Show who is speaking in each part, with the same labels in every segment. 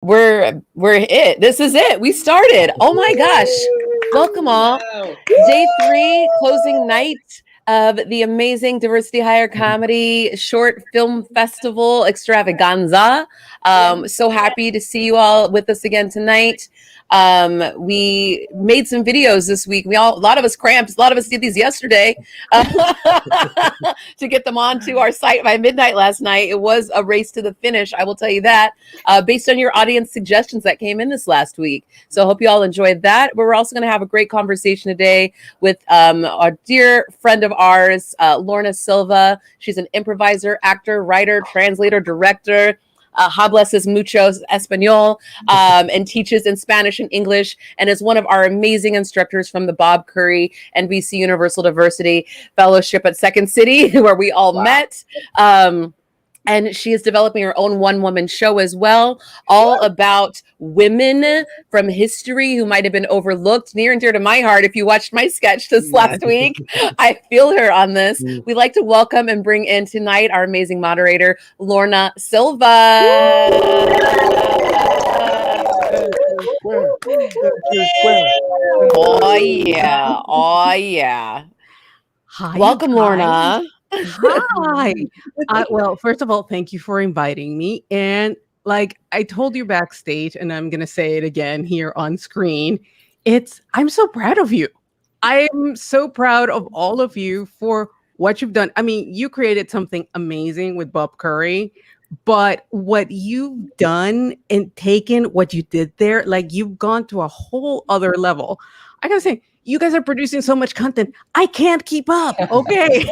Speaker 1: We're it. This is it. We started. Oh my gosh. Welcome all.
Speaker 2: Wow.
Speaker 1: Day 3, closing night of the amazing Diversity Hire Comedy Short Film Festival Extravaganza. So happy to see you all with us again tonight. We made some videos this week. A lot of us cramped. A lot of us did these yesterday to get them onto our site by midnight last night. It was a race to the finish, I will tell you that, based on your audience suggestions that came in this last week. So I hope you all enjoyed that. But we're also going to have a great conversation today with a dear friend of ours, Lorna Silva. She's an improviser, actor, writer, translator, director. Hablas mucho español, and teaches in Spanish and English, and is one of our amazing instructors from the Bob Curry NBC Universal Diversity Fellowship at Second City, where we all met. And she is developing her own one-woman show as well, all about women from history who might have been overlooked, near and dear to my heart. If you watched my sketch this last week, I feel her on this. We'd like to welcome and bring in tonight our amazing moderator, Lorna Silva. Oh, yeah. Oh, yeah.
Speaker 3: Hi,
Speaker 1: Welcome, Lorna.
Speaker 3: Hi. Well, first of all, thank you for inviting me. And like I told you backstage, and I'm going to say it again here on screen, I'm so proud of you. I am so proud of all of you for what you've done. I mean, you created something amazing with Bob Curry, but what you've done and taken what you did there, like you've gone to a whole other level. I got to say, you guys are producing so much content. I can't keep up. Okay.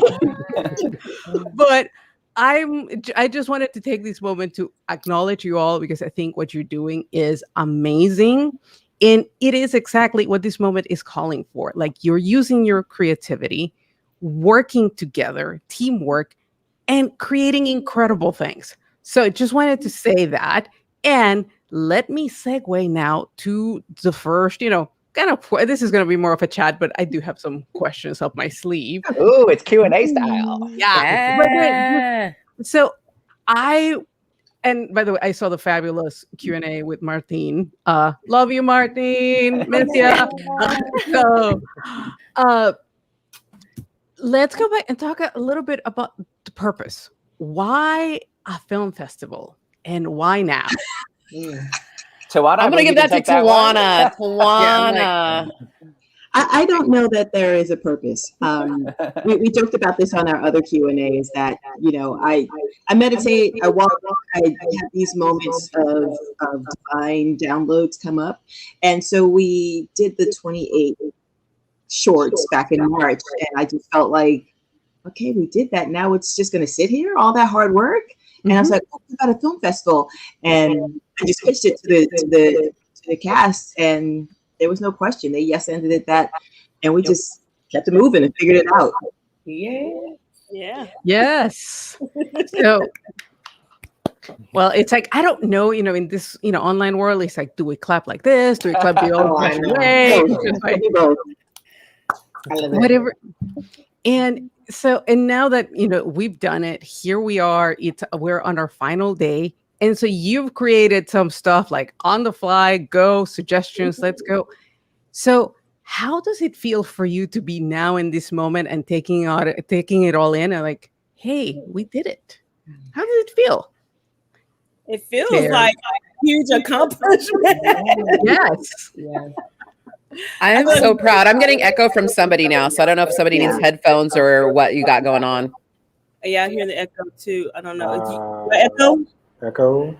Speaker 3: But I just wanted to take this moment to acknowledge you all, because I think what you're doing is amazing. And it is exactly what this moment is calling for. Like, you're using your creativity, working together, teamwork, and creating incredible things. So I just wanted to say that. And let me segue now to the first, this is going to be more of a chat, but I do have some questions up my sleeve.
Speaker 2: Ooh, it's Q&A style.
Speaker 1: Yeah.
Speaker 3: So and by the way, I saw the fabulous Q&A with Martine. Love you, Martine. Miss ya. So let's go back and talk a little bit about the purpose. Why a film festival and why now?
Speaker 2: Tawana,
Speaker 1: I'm going to give that to Tawana.
Speaker 4: Tawana. I don't know that there is a purpose. We joked about this on our other Q&As that, I meditate, I walk, I have these moments of divine downloads come up. And so we did the 28 shorts back in March. And I just felt like, okay, we did that. Now it's just going to sit here, all that hard work. And I was like, oh, we got a film festival. And I just pitched it to the cast, and there was no question. They yes-ended it that, and we just kept it moving and figured it out.
Speaker 1: Yeah.
Speaker 3: Yes. So, well, it's like, I don't know, in this, online world, it's like, do we clap like this? Do we clap the old way? Whatever. And so, and now that, we've done it, here we are, we're on our final day. And so you've created some stuff like on the fly, go, suggestions, let's go. So how does it feel for you to be now in this moment and taking it all in and like, hey, we did it? How does it feel?
Speaker 5: It feels like a huge accomplishment.
Speaker 3: Yes.
Speaker 1: I'm so proud. I'm getting echo from somebody now, so I don't know if somebody needs headphones or what you got going on.
Speaker 5: Yeah, I hear the echo too. I don't know. Echo?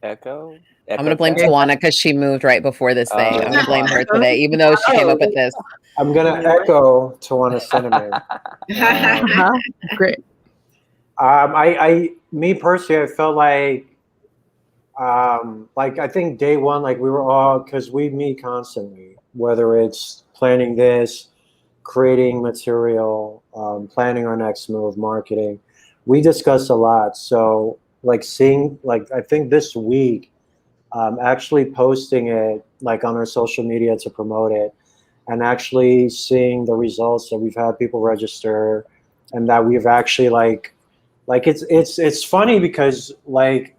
Speaker 2: Echo.
Speaker 1: I'm going to blame Tawana because she moved right before this thing. I'm going to blame her today, even though she came up with this.
Speaker 6: I'm going to echo Tawana's sentiment.
Speaker 3: Great.
Speaker 6: Me personally, I felt like I think day one, like we were all, because we meet constantly, whether it's planning this, creating material, planning our next move, marketing, we discuss a lot. So like seeing, like, I think this week, actually posting it like on our social media to promote it, and actually seeing the results that we've had people register, and that we've actually like it's funny because like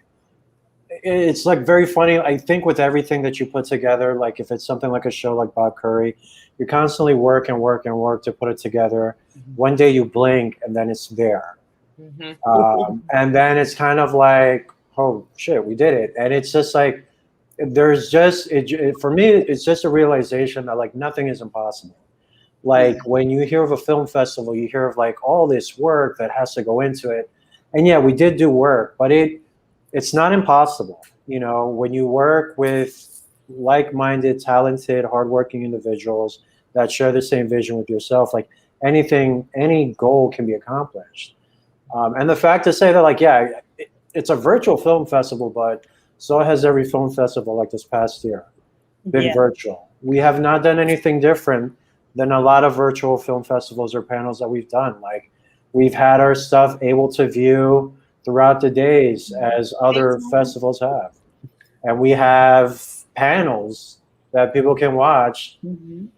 Speaker 6: it's like very funny. I think with everything that you put together, like if it's something like a show like Bob Curry, you constantly work and work and work to put it together. One day you blink and then it's there. And then it's kind of like, oh shit, we did it. And it's just like, there's just, for me, it's just a realization that like nothing is impossible. Like when you hear of a film festival, you hear of like all this work that has to go into it. And yeah, we did do work, but it's not impossible. You know, when you work with like-minded, talented, hardworking individuals that share the same vision with yourself, like any goal can be accomplished. And the fact to say that, like, yeah, it's a virtual film festival, but so has every film festival like this past year been virtual. We have not done anything different than a lot of virtual film festivals or panels that we've done. Like, we've had our stuff able to view throughout the days as other festivals have. And we have panels that people can watch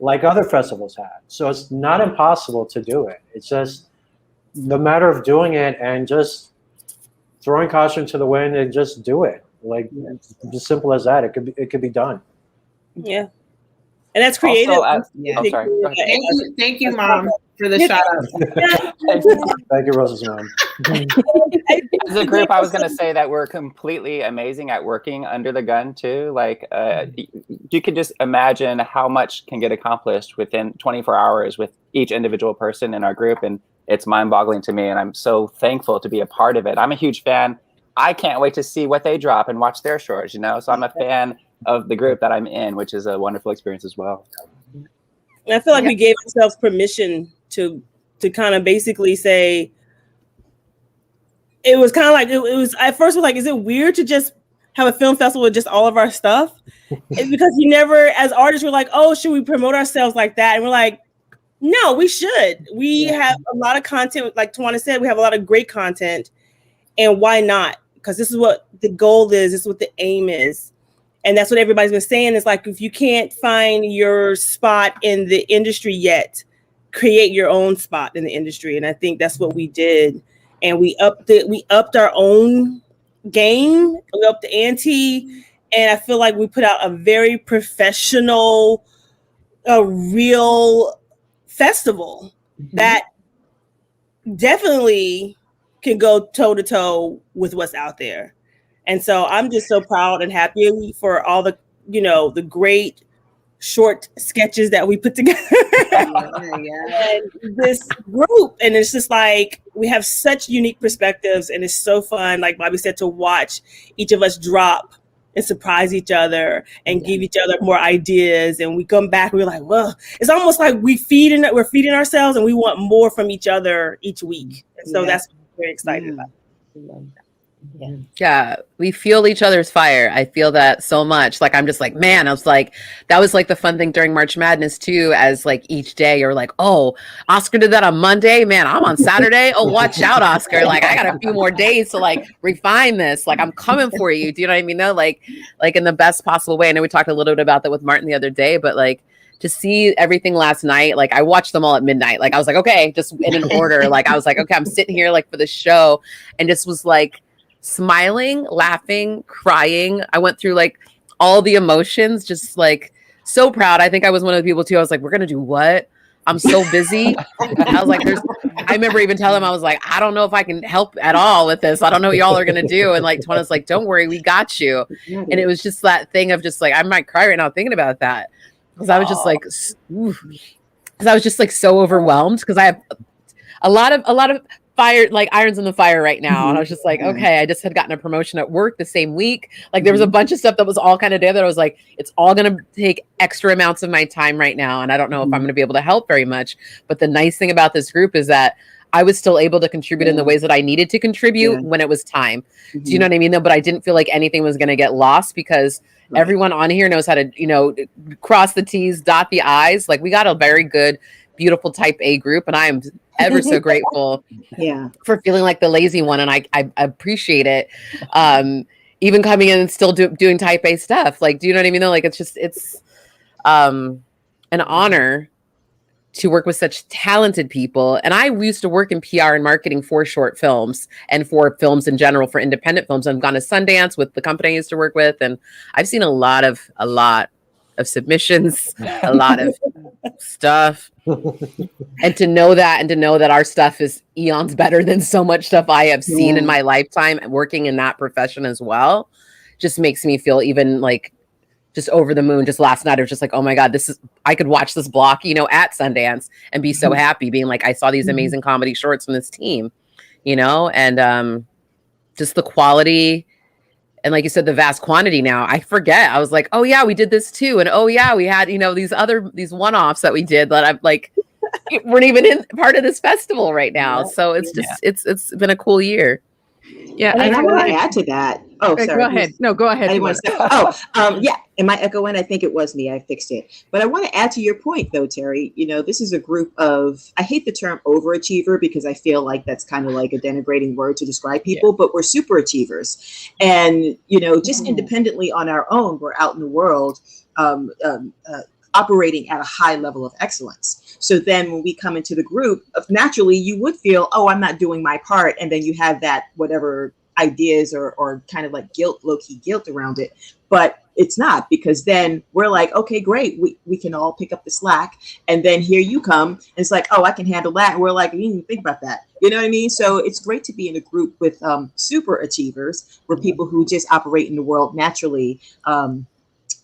Speaker 6: like other festivals have. So it's not impossible to do it. It's just the matter of doing it and just throwing caution to the wind and just do it. Like, it's as simple as that. It could be done.
Speaker 5: Yeah. And that's creative.
Speaker 2: Also, sorry. Go ahead.
Speaker 7: Thank you, Mom, for the shout out.
Speaker 6: Thank you, Rosa's mom.
Speaker 2: As a group, I was going to say that we're completely amazing at working under the gun too. Like, you could just imagine how much can get accomplished within 24 hours with each individual person in our group. And it's mind-boggling to me. And I'm so thankful to be a part of it. I'm a huge fan. I can't wait to see what they drop and watch their shorts, you know? So I'm a fan of the group that I'm in, which is a wonderful experience as well.
Speaker 5: And I feel like we gave ourselves permission to kind of basically say, it was kind of like, it was at first was like, is it weird to just have a film festival with just all of our stuff? It's because you never, as artists, we're like, oh, should we promote ourselves like that? And we're like, no, we should. We have a lot of content. Like Tawana said, we have a lot of great content. And why not? Because this is what the goal is. This is what the aim is. And that's what everybody's been saying. Is like, if you can't find your spot in the industry yet, create your own spot in the industry. And I think that's what we did. And we upped our own game. We upped the ante. And I feel like we put out a very professional, a real festival that definitely can go toe to toe with what's out there. And so I'm just so proud and happy for all the, the great short sketches that we put together. And this group. And it's just like, we have such unique perspectives, and it's so fun, like Bobby said, to watch each of us drop and surprise each other and give each other more ideas. And we come back and we're like, well, it's almost like we're feeding ourselves, and we want more from each other each week. And so that's what I'm very excited about.
Speaker 1: Yeah, we feel each other's fire. I feel that so much. Like, I'm just like, man, I was like, that was like the fun thing during March Madness too, as like each day you're like, oh, Oscar did that on Monday, man, I'm on Saturday. Oh, watch out, Oscar. Like, I got a few more days to like refine this. Like, I'm coming for you. Do you know what I mean? Though, like in the best possible way. I know we talked a little bit about that with Martin the other day, but like, to see everything last night, like I watched them all at midnight. Like, I was like, okay, just in an order. Like, I was like, okay, I'm sitting here like for the show, and just was like smiling, laughing, crying. I went through like all the emotions, just like so proud. I think I was one of the people too. I was like, we're gonna do what? I'm so busy. I was like, I remember even telling him, I was like, I don't know if I can help at all with this. I don't know what y'all are gonna do. And like Twana's like, don't worry, we got you. And it was just that thing of just like, I might cry right now thinking about that. Because I was just like, because I was just like so overwhelmed, because I have a lot of fire, like irons in the fire right now. And I was just like, okay, I just had gotten a promotion at work the same week. Like, there was a bunch of stuff that was all kind of there that I was like, it's all going to take extra amounts of my time right now. And I don't know if I'm going to be able to help very much. But the nice thing about this group is that I was still able to contribute in the ways that I needed to contribute when it was time. Do you know what I mean? Though, but I didn't feel like anything was going to get lost, because everyone on here knows how to, cross the T's, dot the I's. Like, we got a very good, beautiful type A group. And I am ever so grateful for feeling like the lazy one. And I appreciate it. Even coming in and still doing type A stuff. Like, do you know what I mean? Though, like, it's an honor to work with such talented people. And I used to work in PR and marketing for short films and for films in general, for independent films. I've gone to Sundance with the company I used to work with, and I've seen a lot of submissions, a lot of stuff. And to know that our stuff is eons better than so much stuff I have seen in my lifetime working in that profession as well, just makes me feel even like just over the moon. Just last night, I was just like, oh my God, I could watch this block, at Sundance and be so happy being like, I saw these amazing comedy shorts from this team, and just the quality. And like you said, the vast quantity now, I forget. I was like, oh yeah, we did this too. And oh yeah, we had, these one-offs that we did that I'm like, weren't even in part of this festival right now. So it's just, it's been a cool year.
Speaker 3: Yeah.
Speaker 4: And I want to add to that. Oh, sorry.
Speaker 3: Go ahead. No, go ahead.
Speaker 4: Yeah. Am I echoing? I think it was me. I fixed it. But I want to add to your point, though, Terry. This is a group of, I hate the term overachiever because I feel like that's kind of like a denigrating word to describe people, but we're super achievers. And, just independently on our own, we're out in the world operating at a high level of excellence. So then when we come into the group, naturally you would feel, oh, I'm not doing my part. And then you have that whatever ideas or kind of like low-key guilt around it. But it's not, because then we're like, okay, great. We can all pick up the slack. And then here you come. And it's like, oh, I can handle that. And we're like, you didn't even think about that. You know what I mean? So it's great to be in a group with super achievers, where people who just operate in the world naturally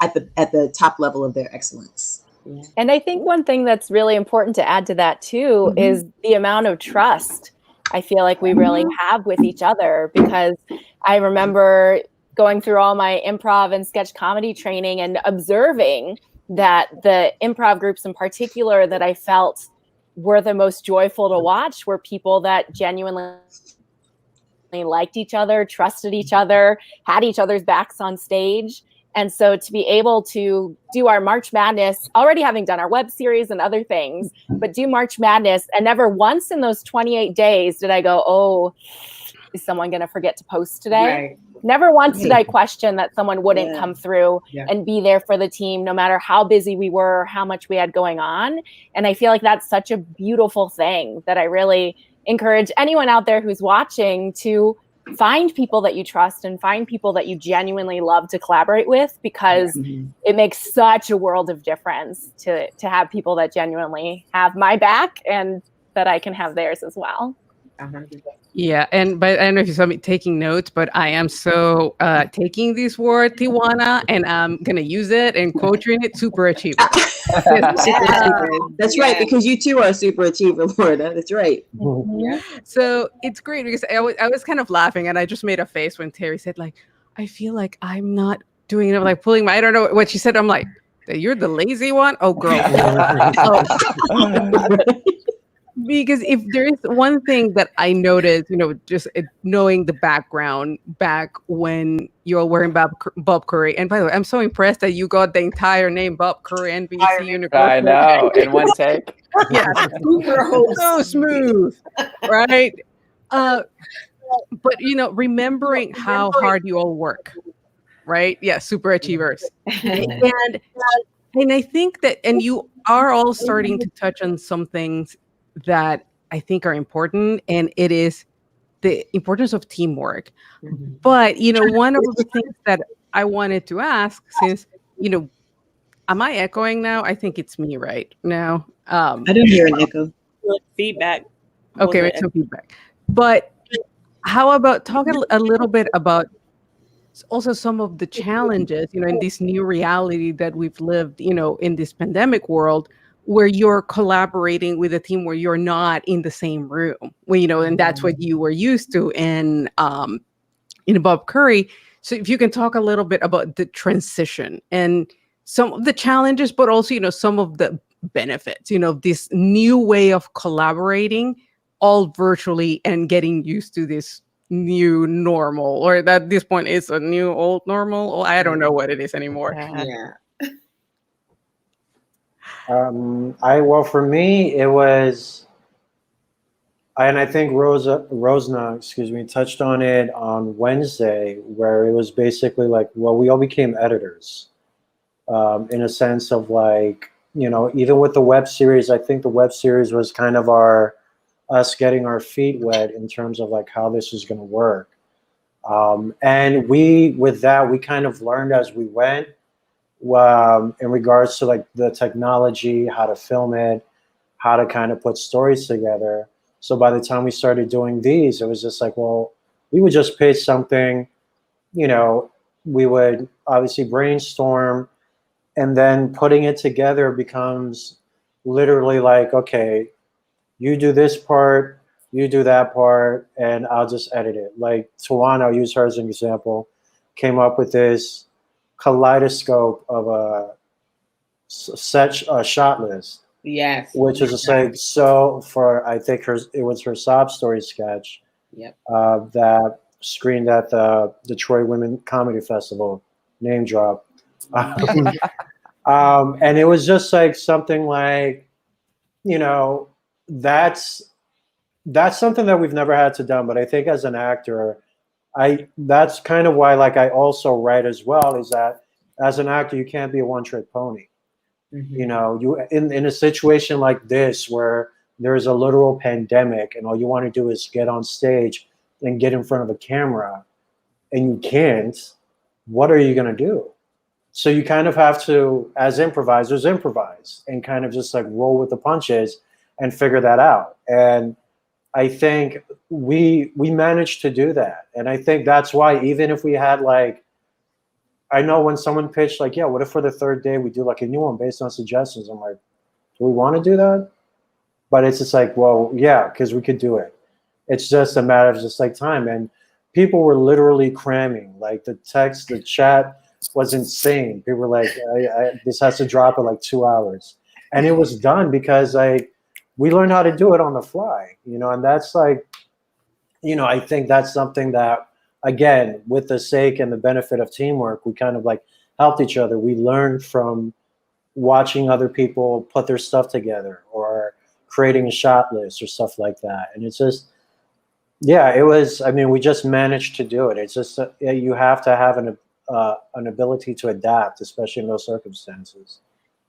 Speaker 4: at the top level of their excellence.
Speaker 8: Yeah. And I think one thing that's really important to add to that too is the amount of trust I feel like we really have with each other, because I remember going through all my improv and sketch comedy training and observing that the improv groups in particular that I felt were the most joyful to watch were people that genuinely liked each other, trusted each other, had each other's backs on stage. And so to be able to do our March Madness, already having done our web series and other things, but do March Madness, and never once in those 28 days did I go, oh, is someone going to forget to post today?
Speaker 7: Right.
Speaker 8: Never once did I question that someone wouldn't come through and be there for the team, no matter how busy we were, how much we had going on. And I feel like that's such a beautiful thing that I really encourage anyone out there who's watching to find people that you trust and find people that you genuinely love to collaborate with, because it makes such a world of difference to have people that genuinely have my back and that I can have theirs as well.
Speaker 3: Yeah, but I don't know if you saw me taking notes, but I am so taking this word Tijuana, and I'm gonna use it and quoting it. Super achiever.
Speaker 4: That's right, because you too are a super achiever, Lorna. That's right.
Speaker 3: So it's great because I was kind of laughing, and I just made a face when Terry said, like, I feel like I'm not doing enough, like pulling my, I don't know what she said. I'm like, you're the lazy one? Oh, girl. Because if there is one thing that I noticed, just knowing the background back when you're wearing Bob Curry. And by the way, I'm so impressed that you got the entire name Bob Curry, NBC Universal.
Speaker 2: I know, in one take.
Speaker 3: Yeah, so smooth, right? But remembering how hard you all work, right? Yeah, super achievers. And I think that, and you are all starting to touch on some things that I think are important, and it is the importance of teamwork. But, one of the things that I wanted to ask, since, am I echoing now? I think it's me right now.
Speaker 4: I don't hear an echo.
Speaker 5: Feedback.
Speaker 3: Okay, make some feedback. But how about talking a little bit about also some of the challenges, in this new reality that we've lived, in this pandemic world, where you're collaborating with a team where you're not in the same room, and that's what you were used to in Bob Curry. So if you can talk a little bit about the transition and some of the challenges, but also, some of the benefits, this new way of collaborating all virtually and getting used to this new normal, or at this point it's a new old normal, or I don't know what it is anymore.
Speaker 6: Well, for me, it was, and I think Rosna, touched on it on Wednesday, where it was basically like, well, we all became editors, in a sense of like, even with the web series, I think the web series was kind of us getting our feet wet in terms of like how this is going to work. And with that, we kind of learned as we went, in regards to like the technology, how to film it, how to kind of put stories together. So by the time we started doing these, it was just like, well, we would just pitch something, we would obviously brainstorm, and then putting it together becomes literally like, okay, you do this part, you do that part, and I'll just edit it. Like Tawana, I'll use her as an example, came up with this kaleidoscope of a shot list.
Speaker 7: Yes.
Speaker 6: Which is just like, so for, I think it was her sob story sketch.
Speaker 7: Yep.
Speaker 6: That screened at the Detroit Women Comedy Festival, name drop. And it was just like something like, that's something that we've never had to done. But I think as an actor, that's kind of why, like, I also write as well, is that as an actor, you can't be a one-trick pony.
Speaker 7: Mm-hmm.
Speaker 6: You in a situation like this where there's a literal pandemic and all you want to do is get on stage and get in front of a camera, and you can't, what are you going to do? So you kind of have to, as improvisers, improvise and kind of just like roll with the punches and figure that out. And I think we managed to do that. And I think that's why, even if we had like, I know when someone pitched like, yeah, what if for the third day we do like a new one based on suggestions? I'm like, do we want to do that? But it's just like, well, yeah, because we could do it. It's just a matter of just like time. And people were literally cramming. Like the chat was insane. People were like, this has to drop in like 2 hours. And it was done because like we learned how to do it on the fly, and that's like, I think that's something that, again, with the sake and the benefit of teamwork, we kind of like helped each other. We learned from watching other people put their stuff together or creating a shot list or stuff like that. And it's just, yeah, it was, I mean, we just managed to do it. It's just, you have to have an ability to adapt, especially in those circumstances.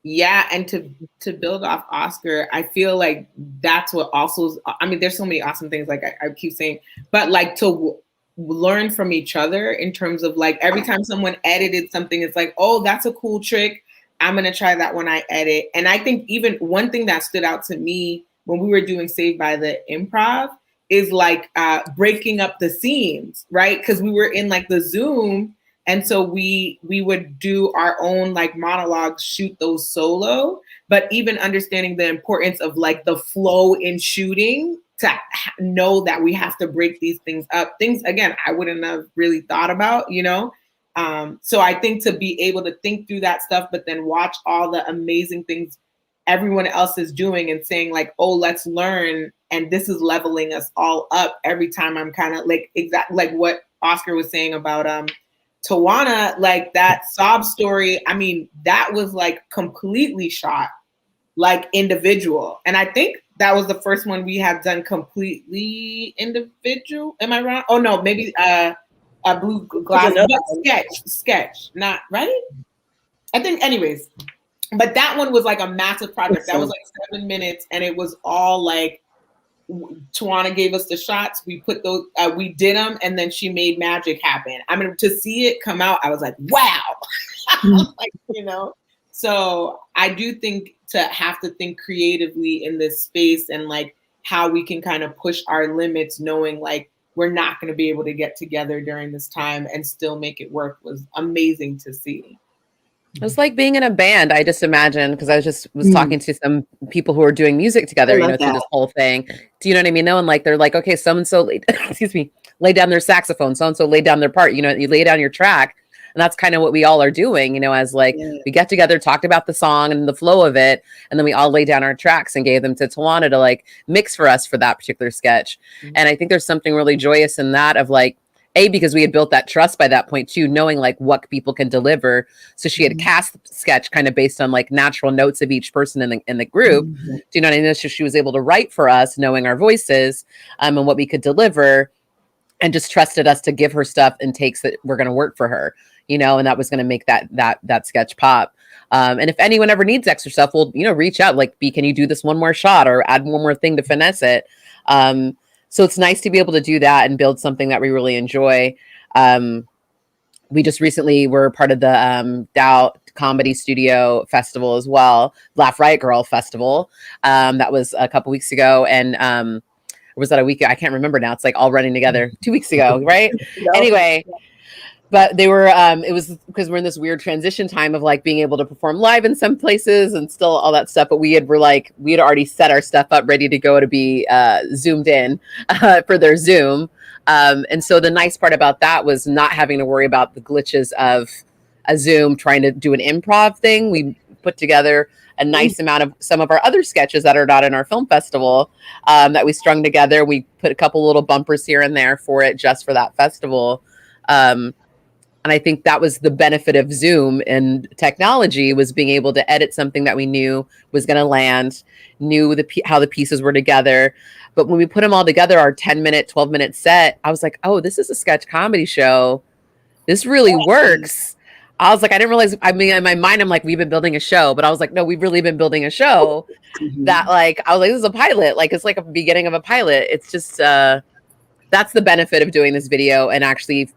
Speaker 7: Yeah, and to build off Oscar, I feel like that's what also, I mean, there's so many awesome things, like I keep saying, but like to learn from each other in terms of like every time someone edited something, it's like, oh, that's a cool trick, I'm gonna try that when I edit. And I think even one thing that stood out to me when we were doing Saved by the Improv is like breaking up the scenes, right? Because we were in like the Zoom, and so we would do our own like monologues, shoot those solo, but even understanding the importance of like the flow in shooting, to know that we have to break these things up. Things, again, I wouldn't have really thought about, So I think to be able to think through that stuff, but then watch all the amazing things everyone else is doing and saying like, oh, let's learn. And this is leveling us all up every time. I'm kind of like, exactly like what Oscar was saying about Tawana, like that sob story. I mean, that was like completely shot like individual. And I think that was the first one we have done completely individual. Am I wrong? Oh no, maybe a blue glass sketch, not right. I think, anyways, but that one was like a massive project. That was like 7 minutes, and it was all like Tawana gave us the shots. We put those, we did them, and then she made magic happen. I mean, to see it come out, I was like, wow, like So I do think to have to think creatively in this space and like how we can kind of push our limits, knowing like we're not going to be able to get together during this time and still make it work, was amazing to see.
Speaker 1: It's like being in a band, I just imagine, because I was talking to some people who are doing music together, through this whole thing. Do you know what I mean? Though, and like they're like, okay, so-and-so laid down their saxophone, so-and-so laid down their part, you lay down your track. And that's kind of what we all are doing, as like we get together, talked about the song and the flow of it, and then we all lay down our tracks and gave them to Tawana to like mix for us for that particular sketch. Mm-hmm. And I think there's something really joyous in that, of like, because we had built that trust by that point too, knowing like what people can deliver. So she had cast the sketch kind of based on like natural notes of each person in the group. Mm-hmm. Do you know what I mean? So she was able to write for us, knowing our voices and what we could deliver, and just trusted us to give her stuff and takes that were going to work for her. And that was going to make that sketch pop. And if anyone ever needs extra stuff, we'll, reach out, like, can you do this one more shot or add one more thing to finesse it? So it's nice to be able to do that and build something that we really enjoy. We just recently were part of the Dow Comedy Studio Festival as well, Laugh Riot Girl Festival. That was a couple weeks ago. And or was that a week? I can't remember now. It's like all running together 2 weeks ago, right? Anyway, but they were, it was because we're in this weird transition time of like being able to perform live in some places and still all that stuff. But we had already set our stuff up ready to go to be zoomed in for their Zoom. And so the nice part about that was not having to worry about the glitches of a Zoom trying to do an improv thing. We put together a nice amount of some of our other sketches that are not in our film festival that we strung together. We put a couple little bumpers here and there for it just for that festival. And I think that was the benefit of Zoom and technology, was being able to edit something that we knew was going to land, knew how the pieces were together. But when we put them all together, our 10-minute, 12-minute set, I was like, oh, this is a sketch comedy show. This really works. I was like, I didn't realize, I mean, in my mind, I'm like, we've been building a show. But I was like, no, we've really been building a show that like, I was like, this is a pilot. Like, it's like a beginning of a pilot. It's just, that's the benefit of doing this video and actually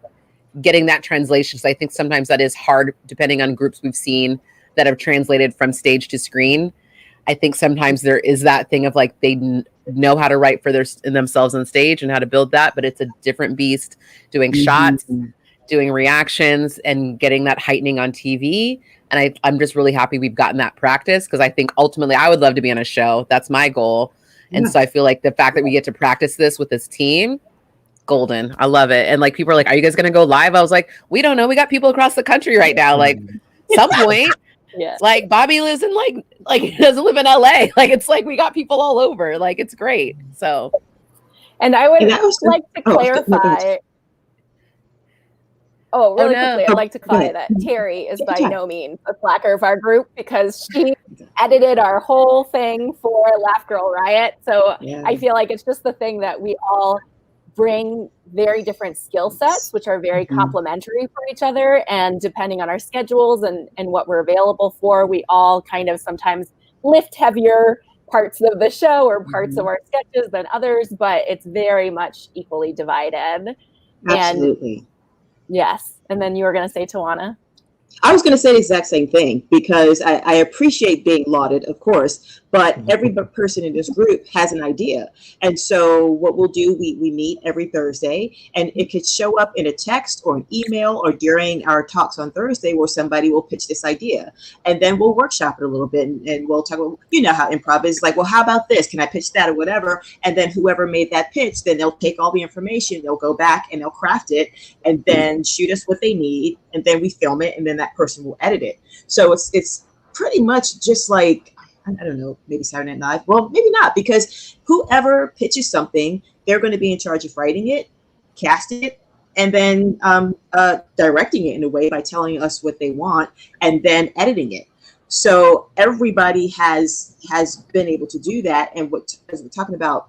Speaker 1: getting that translation. So I think sometimes that is hard, depending on groups we've seen that have translated from stage to screen. I think sometimes there is that thing of like, they know how to write for themselves on stage and how to build that, but it's a different beast doing shots, doing reactions, and getting that heightening on TV. And I'm just really happy we've gotten that practice, because I think ultimately I would love to be on a show. That's my goal. And so I feel like the fact that we get to practice this with this team, golden. I love it. And like, people are like, are you guys going to go live? I was like, we don't know. We got people across the country right now. Like some point, like Bobby lives in like he doesn't live in LA. Like, it's like, we got people all over. Like, it's great. So.
Speaker 8: And I would like to clarify. Quickly, I'd like to clarify that Terry is by no means a slacker of our group, because she edited our whole thing for Laugh Girl Riot. So I feel like it's just the thing that we all bring very different skill sets, which are very complementary for each other. And depending on our schedules and what we're available for, we all kind of sometimes lift heavier parts of the show or parts of our sketches than others, but it's very much equally divided.
Speaker 4: Absolutely.
Speaker 8: And yes. And then you were going to say, Tawana?
Speaker 4: I was going to say the exact same thing, because I appreciate being lauded, of course, but every person in this group has an idea. And so what we'll do, we meet every Thursday, and it could show up in a text or an email or during our talks on Thursday, where somebody will pitch this idea. And then we'll workshop it a little bit, and we'll talk about, you know how improv is, like, well, how about this? Can I pitch that or whatever? And then whoever made that pitch, then they'll take all the information, they'll go back and they'll craft it, and then shoot us what they need. And then we film it, and then that person will edit it. So it's pretty much just like, I don't know, maybe Saturday Night Live. Well, maybe not, because whoever pitches something, they're going to be in charge of writing it, casting it, and then directing it in a way by telling us what they want, and then editing it. So everybody has been able to do that. And as we're talking about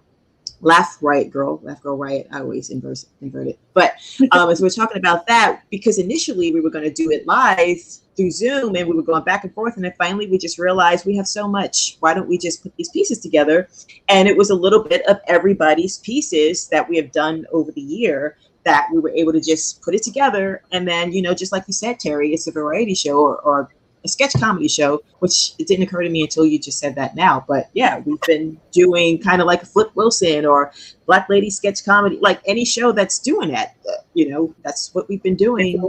Speaker 4: Laugh Girl Riot, I always invert it. But as we're talking about that, because initially we were going to do it live through Zoom, and we were going back and forth, and then finally we just realized we have so much. Why don't we just put these pieces together? And it was a little bit of everybody's pieces that we have done over the year that we were able to just put it together. And then, just like you said, Terry, it's a variety show or a sketch comedy show, which it didn't occur to me until you just said that now. But yeah, we've been doing kind of like a Flip Wilson or Black Lady sketch comedy, like any show that's doing that, that's what we've been doing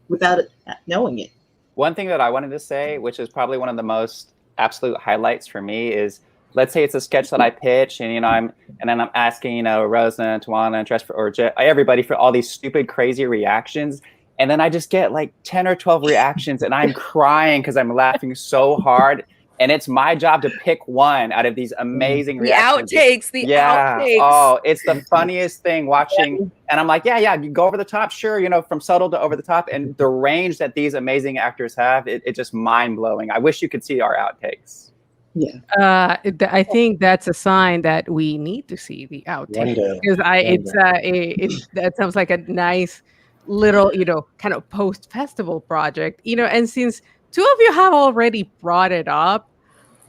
Speaker 4: without knowing it.
Speaker 2: One thing that I wanted to say, which is probably one of the most absolute highlights for me, is let's say it's a sketch that I pitch, and I'm asking Rosa and Tawana and Tress or everybody for all these stupid, crazy reactions. And then I just get like 10 or 12 reactions, and I'm crying because I'm laughing so hard. And it's my job to pick one out of these amazing reactions.
Speaker 1: The outtakes.
Speaker 2: Oh, it's the funniest thing watching. And I'm like, yeah, you go over the top. Sure. From subtle to over the top. And the range that these amazing actors have, it's just mind blowing. I wish you could see our outtakes.
Speaker 4: Yeah.
Speaker 3: I think that's a sign that we need to see the outtakes, because that sounds like a nice little, kind of post-festival project, and since two of you have already brought it up.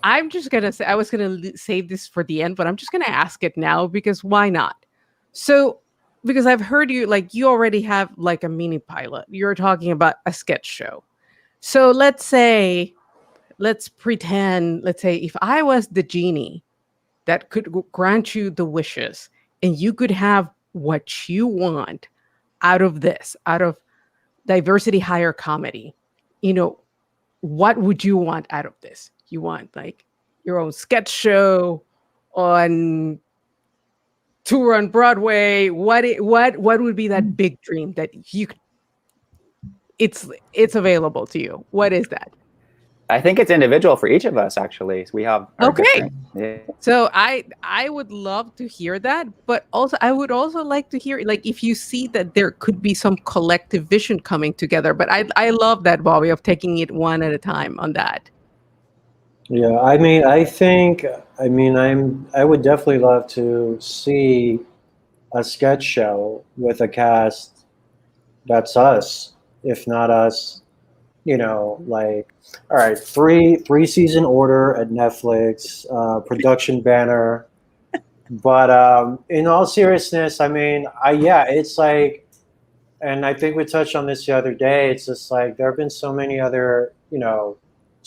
Speaker 3: I'm just going to say, I was going to save this for the end, but I'm just going to ask it now because why not? So, because I've heard you, like, you already have like a mini pilot. You're talking about a sketch show. So let's pretend, if I was the genie that could grant you the wishes and you could have what you want out of this, out of diversity hire comedy, what would you want out of this? You want like your own sketch show on tour on Broadway? What would be that big dream that you could, it's available to you? What is that?
Speaker 2: I think it's individual for each of us, actually. We have
Speaker 3: okay. So I would love to hear that, but also I would also like to hear, like, if you see that there could be some collective vision coming together. But I love that, Bobby, of taking it one at a time on that.
Speaker 6: Yeah, I would definitely love to see a sketch show with a cast that's us, if not us. Like, all right, three season order at Netflix, production banner. But in all seriousness, it's like, and I think we touched on this the other day. It's just like there have been so many other, so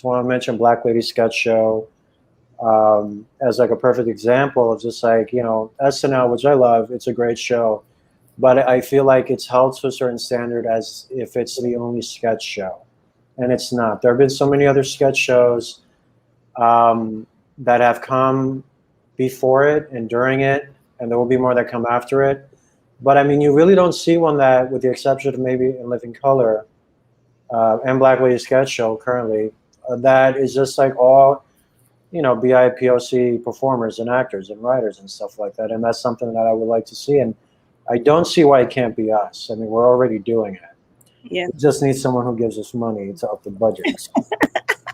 Speaker 6: I want to mention Black Lady Sketch Show as like a perfect example of just like, SNL, which I love. It's a great show, but I feel like it's held to a certain standard as if it's the only sketch show. And it's not. There have been so many other sketch shows that have come before it and during it, and there will be more that come after it. But you really don't see one that, with the exception of maybe In Living Color and Black Lady Sketch Show currently, that is just like all, BIPOC performers and actors and writers and stuff like that. And that's something that I would like to see. And I don't see why it can't be us. We're already doing it.
Speaker 5: Yeah.
Speaker 6: We just need someone who gives us money to up the budget. You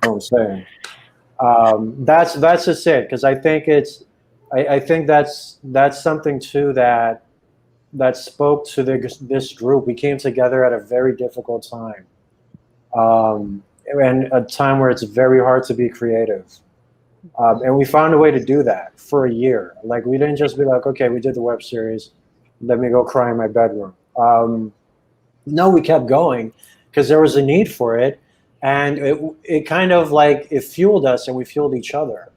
Speaker 6: know what I'm saying? That's just it. Because I think I think that's something too that spoke to this group. We came together at a very difficult time. And a time where it's very hard to be creative. And we found a way to do that for a year. Like, we didn't just be like, okay, we did the web series, let me go cry in my bedroom. No, we kept going because there was a need for it. And it kind of like, it fueled us and we fueled each other.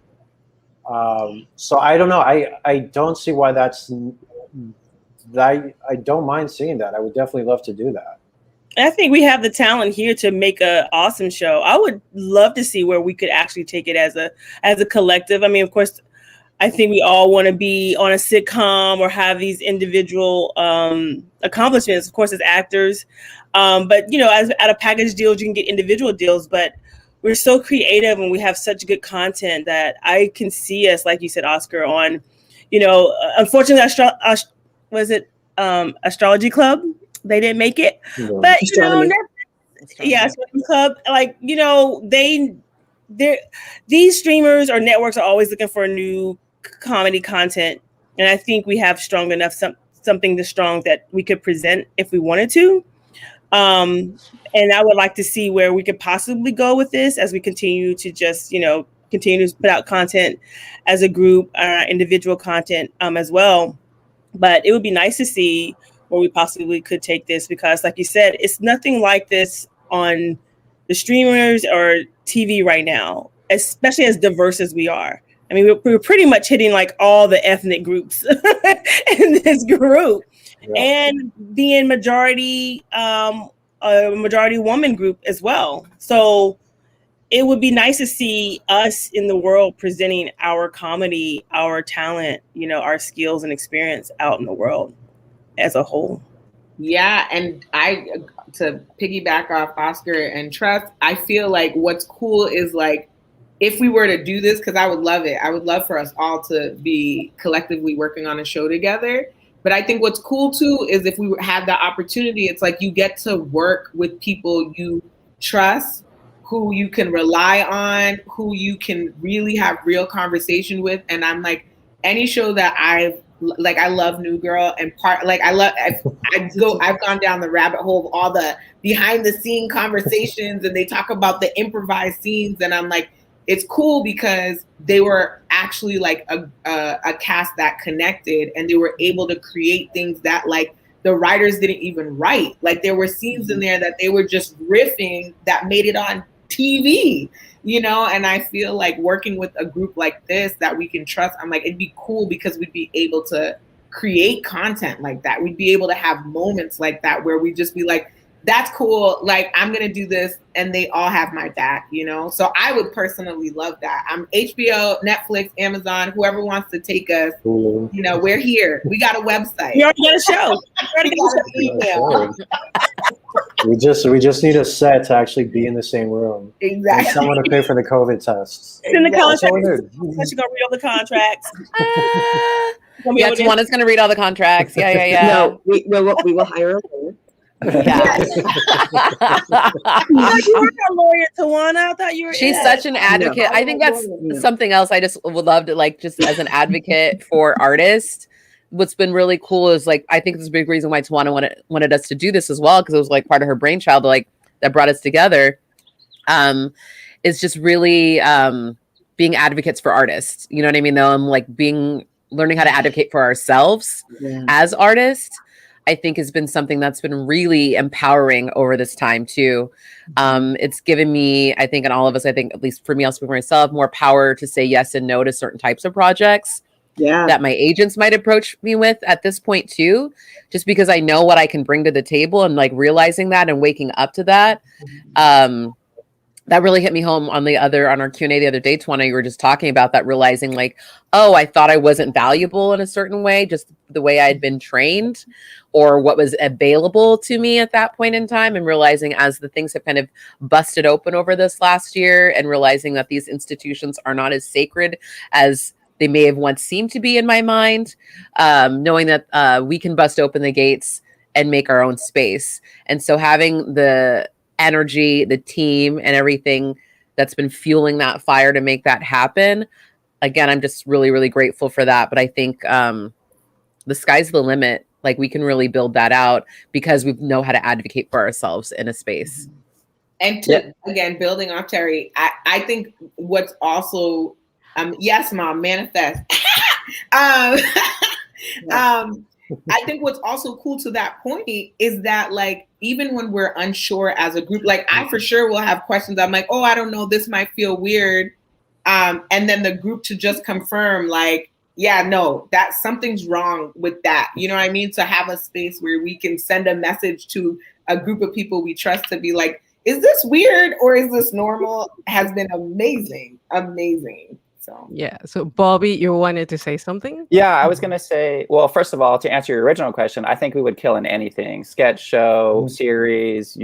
Speaker 6: So I don't know. I don't see why I don't mind seeing that. I would definitely love to do that.
Speaker 5: I think we have the talent here to make an awesome show. I would love to see where we could actually take it as a collective. Of course, I think we all want to be on a sitcom or have these individual accomplishments, of course, as actors. But, as out of package deals, you can get individual deals. But we're so creative and we have such good content that I can see us, like you said, Oscar, on, unfortunately, Astrology Club. They didn't make it. No. But, Astrology Club, like, these streamers or networks are always looking for new comedy content, and I think we have strong enough something this strong that we could present if we wanted to. And I would like to see where we could possibly go with this as we continue to just continue to put out content as a group, individual content as well. But it would be nice to see where we possibly could take this, because, like you said, it's nothing like this on the streamers or TV right now, especially as diverse as we are. We're pretty much hitting like all the ethnic groups in this group, and being majority woman group as well. So it would be nice to see us in the world presenting our comedy, our talent, our skills and experience out in the world as a whole.
Speaker 7: Yeah, and to piggyback off Oscar and Trust, I feel like what's cool is like, if we were to do this, because I would love it. I would love for us all to be collectively working on a show together. But I think what's cool too is if we had the opportunity, it's like you get to work with people you trust, who you can rely on, who you can really have real conversation with. And I'm like, any show that I've like I love New Girl, and I've gone down the rabbit hole of all the behind the scene conversations, and they talk about the improvised scenes, and I'm like, it's cool because they were actually like a cast that connected, and they were able to create things that like the writers didn't even write. Like there were scenes in there that they were just riffing that made it on TV, you know? And I feel like working with a group like this that we can trust, I'm like, it'd be cool because we'd be able to create content like that. We'd be able to have moments like that where we just be like, that's cool. Like, I'm going to do this and they all have my back, you know? So I would personally love that. I'm HBO, Netflix, Amazon, whoever wants to take us, you know, we're here. We got a website.
Speaker 5: You already got a show.
Speaker 7: Email.
Speaker 6: We just need a set to actually be in the same room.
Speaker 7: Exactly.
Speaker 6: And someone to pay for the COVID tests.
Speaker 5: In the
Speaker 6: That's all
Speaker 5: contract.
Speaker 6: we need.
Speaker 5: She's going to read all the contracts.
Speaker 1: Yeah, Tawana's going to read all the contracts. Yeah.
Speaker 4: No, we will hire a lawyer.
Speaker 1: Yeah.
Speaker 5: You were a lawyer, Tawana. I thought you were.
Speaker 1: She's such an advocate. I think that's something else I just would love to, like, just as an advocate for artists. What's been really cool is, like, I think this is a big reason why Tawana wanted us to do this as well, because it was like part of her brainchild, like, that brought us together. Is just really being advocates for artists. You know what I mean? Though, like learning how to advocate for ourselves as artists, I think has been something that's been really empowering over this time too. It's given me, I think, and all of us, I think, at least for me, I'll speak for myself, more power to say yes and no to certain types of projects that my agents might approach me with at this point too, just because I know what I can bring to the table, and like realizing that and waking up to that. That really hit me home on our Q&A the other day, Tawana. You were just talking about that, realizing like, oh, I thought I wasn't valuable in a certain way, just the way I had been trained or what was available to me at that point in time. And realizing as the things have kind of busted open over this last year, and realizing that these institutions are not as sacred as they may have once seemed to be in my mind, knowing that we can bust open the gates and make our own space. And so having the energy, the team, and everything that's been fueling that fire to make that happen. Again, I'm just really, really grateful for that. But I think the sky's the limit. Like, we can really build that out because we know how to advocate for ourselves in a space.
Speaker 7: And again, building off Terry, I think what's also, yes, Mom, manifest. I think what's also cool to that point is that, like, even when we're unsure as a group, like I for sure will have questions. I'm like, oh, I don't know, this might feel weird. And then the group to just confirm, like, yeah, no, that something's wrong with that. You know what I mean? To have a space where we can send a message to a group of people we trust to be like, is this weird or is this normal? Has been amazing. So
Speaker 3: yeah. So Bobby, you wanted to say something?
Speaker 2: Yeah, I was going to say, well, first of all, to answer your original question, I think we would kill in anything: sketch show, series,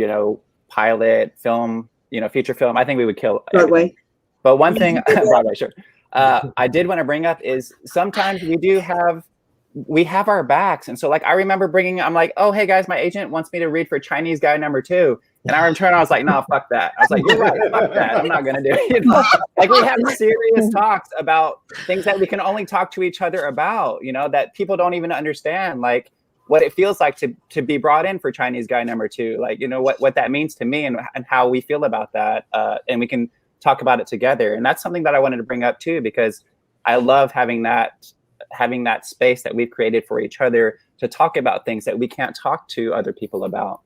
Speaker 2: pilot, film, feature film. I think we would kill.
Speaker 4: Broadway.
Speaker 2: But one thing, Broadway, sure. I did want to bring up is sometimes we have our backs. And so, like, I remember I'm like, oh, hey guys, my agent wants me to read for Chinese guy number 2. And I returned, I was like, no, fuck that. I was like, you're right, fuck that. I'm not going to do it. Like, we have serious talks about things that we can only talk to each other about, that people don't even understand, like what it feels like to be brought in for Chinese guy number 2. Like, what that means to me and how we feel about that. And we can talk about it together. And that's something that I wanted to bring up too, because I love having that space that we've created for each other to talk about things that we can't talk to other people about.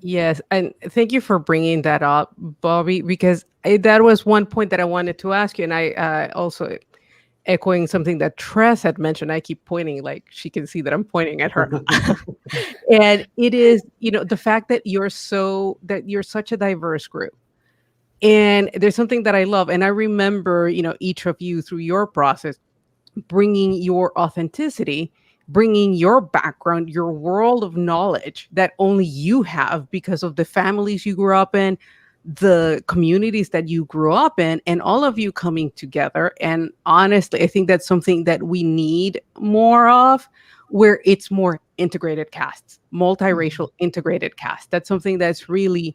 Speaker 3: Yes, and thank you for bringing that up, Bobby, because that was one point that I wanted to ask you, and I also echoing something that Tress had mentioned. I keep pointing, like she can see that I'm pointing at her, and it is the fact that you're such a diverse group, and there's something that I love, and I remember each of you through your process bringing your authenticity, bringing your background, your world of knowledge that only you have because of the families you grew up in, the communities that you grew up in, and all of you coming together. And honestly, I think that's something that we need more of, where it's more integrated casts, multiracial integrated casts. That's something that's really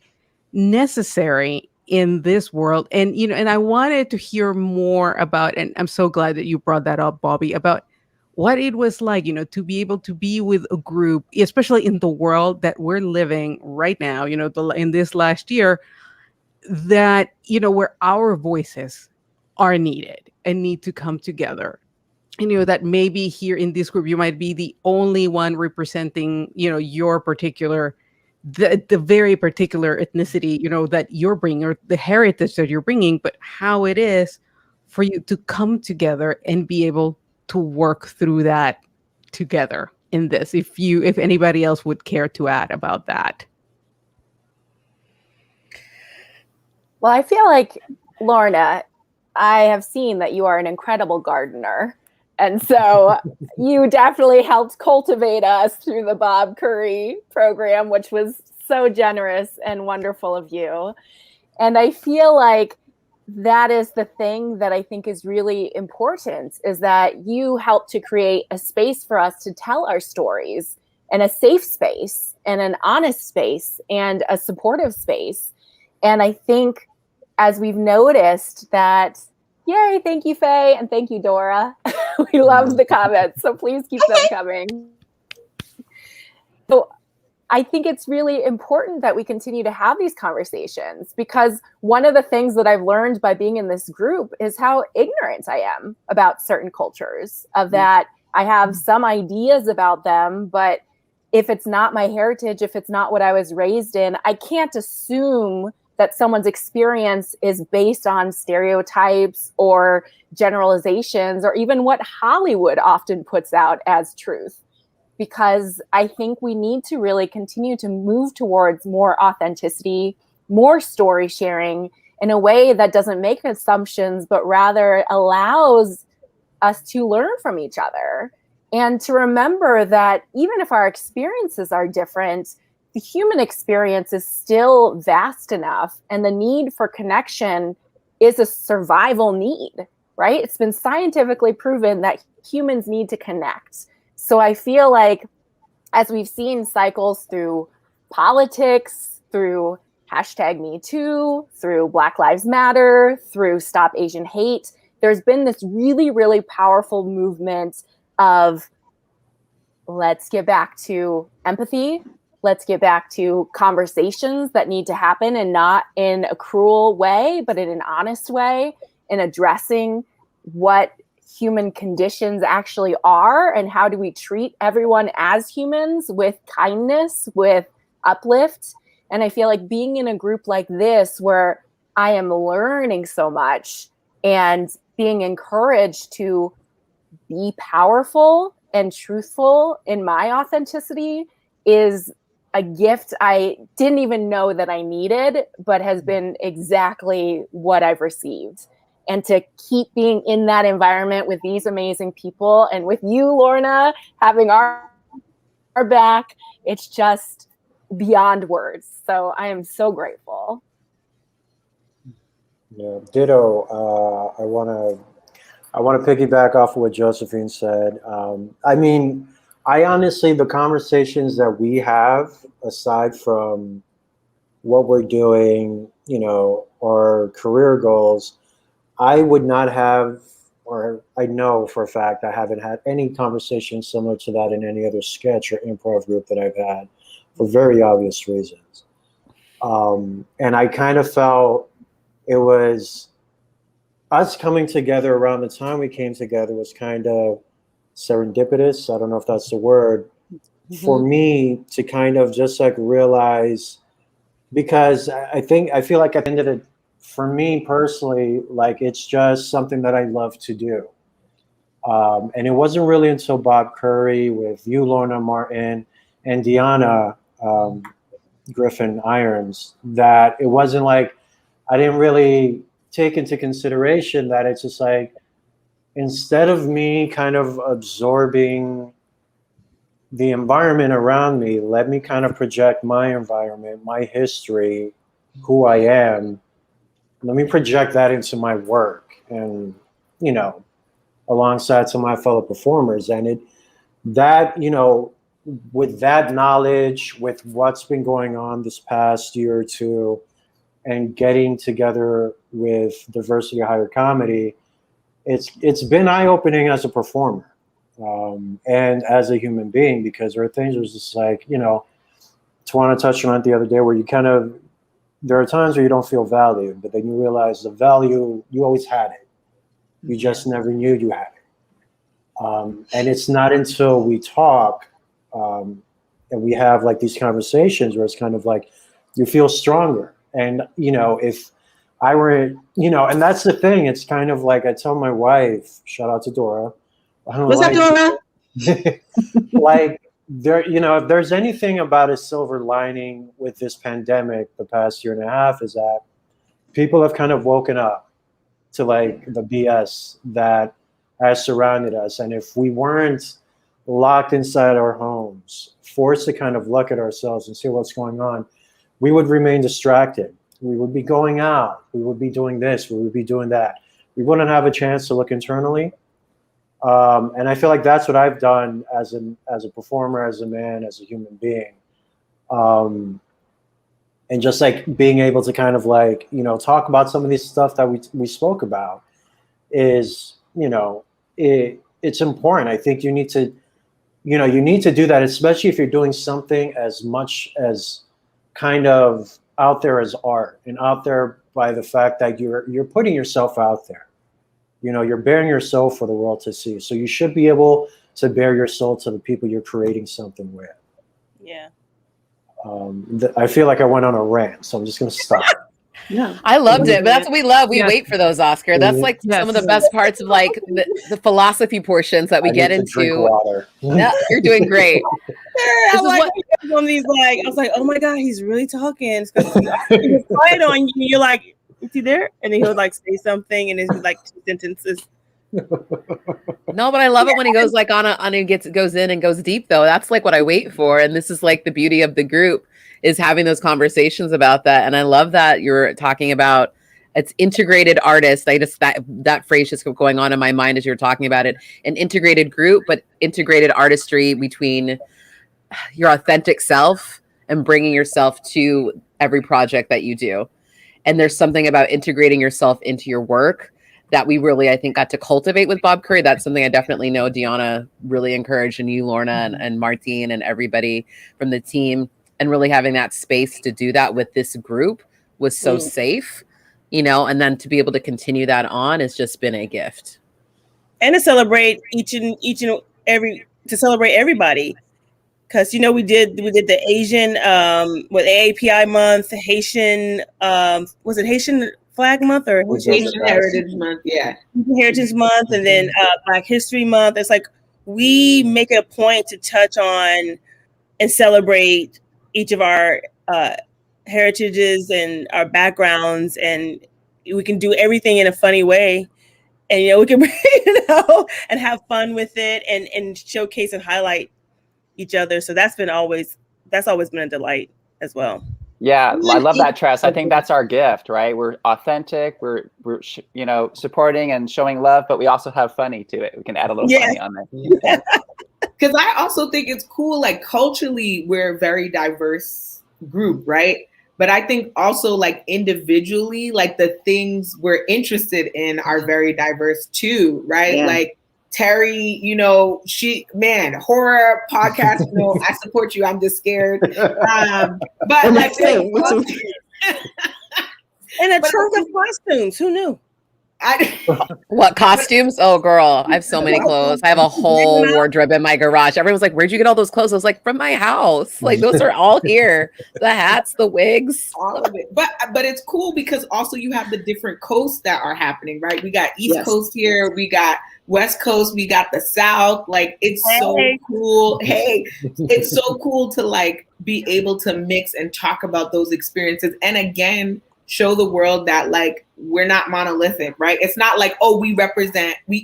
Speaker 3: necessary in this world. And, and I wanted to hear more about, and I'm so glad that you brought that up, Bobby, about what it was like, to be able to be with a group, especially in the world that we're living right now, in this last year, that, where our voices are needed and need to come together. And, that maybe here in this group, you might be the only one representing, your particular, the very particular ethnicity, that you're bringing, or the heritage that you're bringing, but how it is for you to come together and be able to work through that together in this. If anybody else would care to add about that.
Speaker 8: Well, I feel like, Lorna, I have seen that you are an incredible gardener. And so you definitely helped cultivate us through the Bob Curry program, which was so generous and wonderful of you. And I feel like that is the thing that I think is really important, is that you helped to create a space for us to tell our stories, and a safe space and an honest space and a supportive space. And I think as we've noticed that, yay, thank you, Faye, and thank you, Dora. We love the comments, so please keep them coming. So I think it's really important that we continue to have these conversations, because one of the things that I've learned by being in this group is how ignorant I am about certain cultures, of that I have some ideas about them, but if it's not my heritage, if it's not what I was raised in, I can't assume that someone's experience is based on stereotypes or generalizations, or even what Hollywood often puts out as truth. Because I think we need to really continue to move towards more authenticity, more story sharing, in a way that doesn't make assumptions, but rather allows us to learn from each other. And to remember that even if our experiences are different, the human experience is still vast enough, and the need for connection is a survival need, right? It's been scientifically proven that humans need to connect. So I feel like, as we've seen cycles through politics, through #MeToo, through Black Lives Matter, through Stop Asian Hate, there's been this really, really powerful movement of, let's get back to empathy. Let's get back to conversations that need to happen, and not in a cruel way, but in an honest way, in addressing what human conditions actually are, and how do we treat everyone as humans with kindness, with uplift. And I feel like being in a group like this, where I am learning so much and being encouraged to be powerful and truthful in my authenticity, is a gift I didn't even know that I needed, but has been exactly what I've received. And to keep being in that environment with these amazing people, and with you, Lorna, having our back, it's just beyond words. So I am so grateful.
Speaker 6: Yeah, ditto. I want to piggyback off of what Josephine said. I mean, I honestly, the conversations that we have, aside from what we're doing, our career goals, I would not have, or I know for a fact I haven't had any conversation similar to that in any other sketch or improv group that I've had, for very obvious reasons. And I kind of felt it was us coming together around the time we came together was kind of serendipitous. I don't know if that's the word, for me to kind of just like realize, because I feel like at the end of the, for me personally, like it's just something that I love to do. And it wasn't really until Bob Curry with you, Lorna Martin, and Deanna Griffin Irons, that it wasn't like, I didn't really take into consideration that it's just like, instead of me kind of absorbing the environment around me, let me kind of project my environment, my history, who I am. Let me project that into my work, and, alongside some of my fellow performers. And with that knowledge, with what's been going on this past year or two, and getting together with Diversity Higher Comedy, it's been eye-opening as a performer. and as a human being, because there are things where it's just like, Tawana touched on it the other day, where there are times where you don't feel valued, but then you realize the value, you always had it. You just never knew you had it. And it's not until we talk and we have like these conversations where it's kind of like you feel stronger. And, if I were, and that's the thing. It's kind of like I tell my wife, shout out to Dora.
Speaker 4: What's up, Dora?
Speaker 6: Like, if there's anything about a silver lining with this pandemic the past year and a half, is that people have kind of woken up to like the BS that has surrounded us. And if we weren't locked inside our homes, forced to kind of look at ourselves and see what's going on, we would remain distracted. We would be going out. We would be doing this. We would be doing that. We wouldn't have a chance to look internally. And I feel like that's what I've done as a performer, as a man, as a human being. And just like being able to kind of like, talk about some of this stuff that we spoke about is, it's important. I think you need to do that, especially if you're doing something as much as kind of out there as art, and out there by the fact that you're putting yourself out there. You're bearing your soul for the world to see. So you should be able to bear your soul to the people you're creating something with.
Speaker 5: Yeah.
Speaker 6: I feel like I went on a rant, so I'm just going to stop.
Speaker 1: Yeah, I loved it, but that's what we love. We wait for those, Oscar. That's like some of the best parts of like the philosophy portions that we get into.
Speaker 6: Drink water.
Speaker 1: Yeah, you're doing great.
Speaker 5: I was like, oh my God, he's really talking. Because he was quiet on you. You're like, is he there? And then he'll like say something, and it's like 2 sentences.
Speaker 1: No, but I love it when he goes like goes in and goes deep though. That's like what I wait for, and this is like the beauty of the group, is having those conversations about that. And I love that you're talking about it's integrated artist. That phrase just kept going on in my mind as you were talking about it. An integrated group, but integrated artistry between your authentic self and bringing yourself to every project that you do. And there's something about integrating yourself into your work that we really, I think, got to cultivate with Bob Curry. That's something I definitely know Deanna really encouraged, and you, Lorna, and Martine, and everybody from the team. And really having that space to do that with this group was so safe, and then to be able to continue that on has just been a gift.
Speaker 5: And to celebrate each and every, to celebrate everybody. Because, we did the Asian, with AAPI month, Haitian, was it Haitian Flag Month or
Speaker 7: Haitian Heritage Month? Yeah.
Speaker 5: Heritage Month, and then Black History Month. It's like we make a point to touch on and celebrate each of our heritages and our backgrounds, and we can do everything in a funny way, and we can and have fun with it, and showcase and highlight each other. So that's always been a delight as well.
Speaker 2: Yeah, I love that, Tress. I think that's our gift, right? We're authentic. We're supporting and showing love, but we also have funny to it. We can add a little funny on there.
Speaker 7: Because I also think it's cool, like culturally, we're a very diverse group, right? But I think also like individually, like the things we're interested in are very diverse too, right? Yeah. Like Terry, horror podcast, I support you. I'm just scared. But like,
Speaker 5: and a trunk of costumes. Who knew?
Speaker 1: What costumes? Oh, girl, I have so many clothes. I have a whole wardrobe in my garage. Everyone's like, "Where'd you get all those clothes?" I was like, "From my house." Like those are all here. The hats, the wigs,
Speaker 7: all of it. But it's cool because also you have the different coasts that are happening, right? We got East Coast here. We got West Coast. We got the South. Like it's so cool. Hey, it's so cool to like be able to mix and talk about those experiences, and again, show the world that like we're not monolithic, right? It's not like, we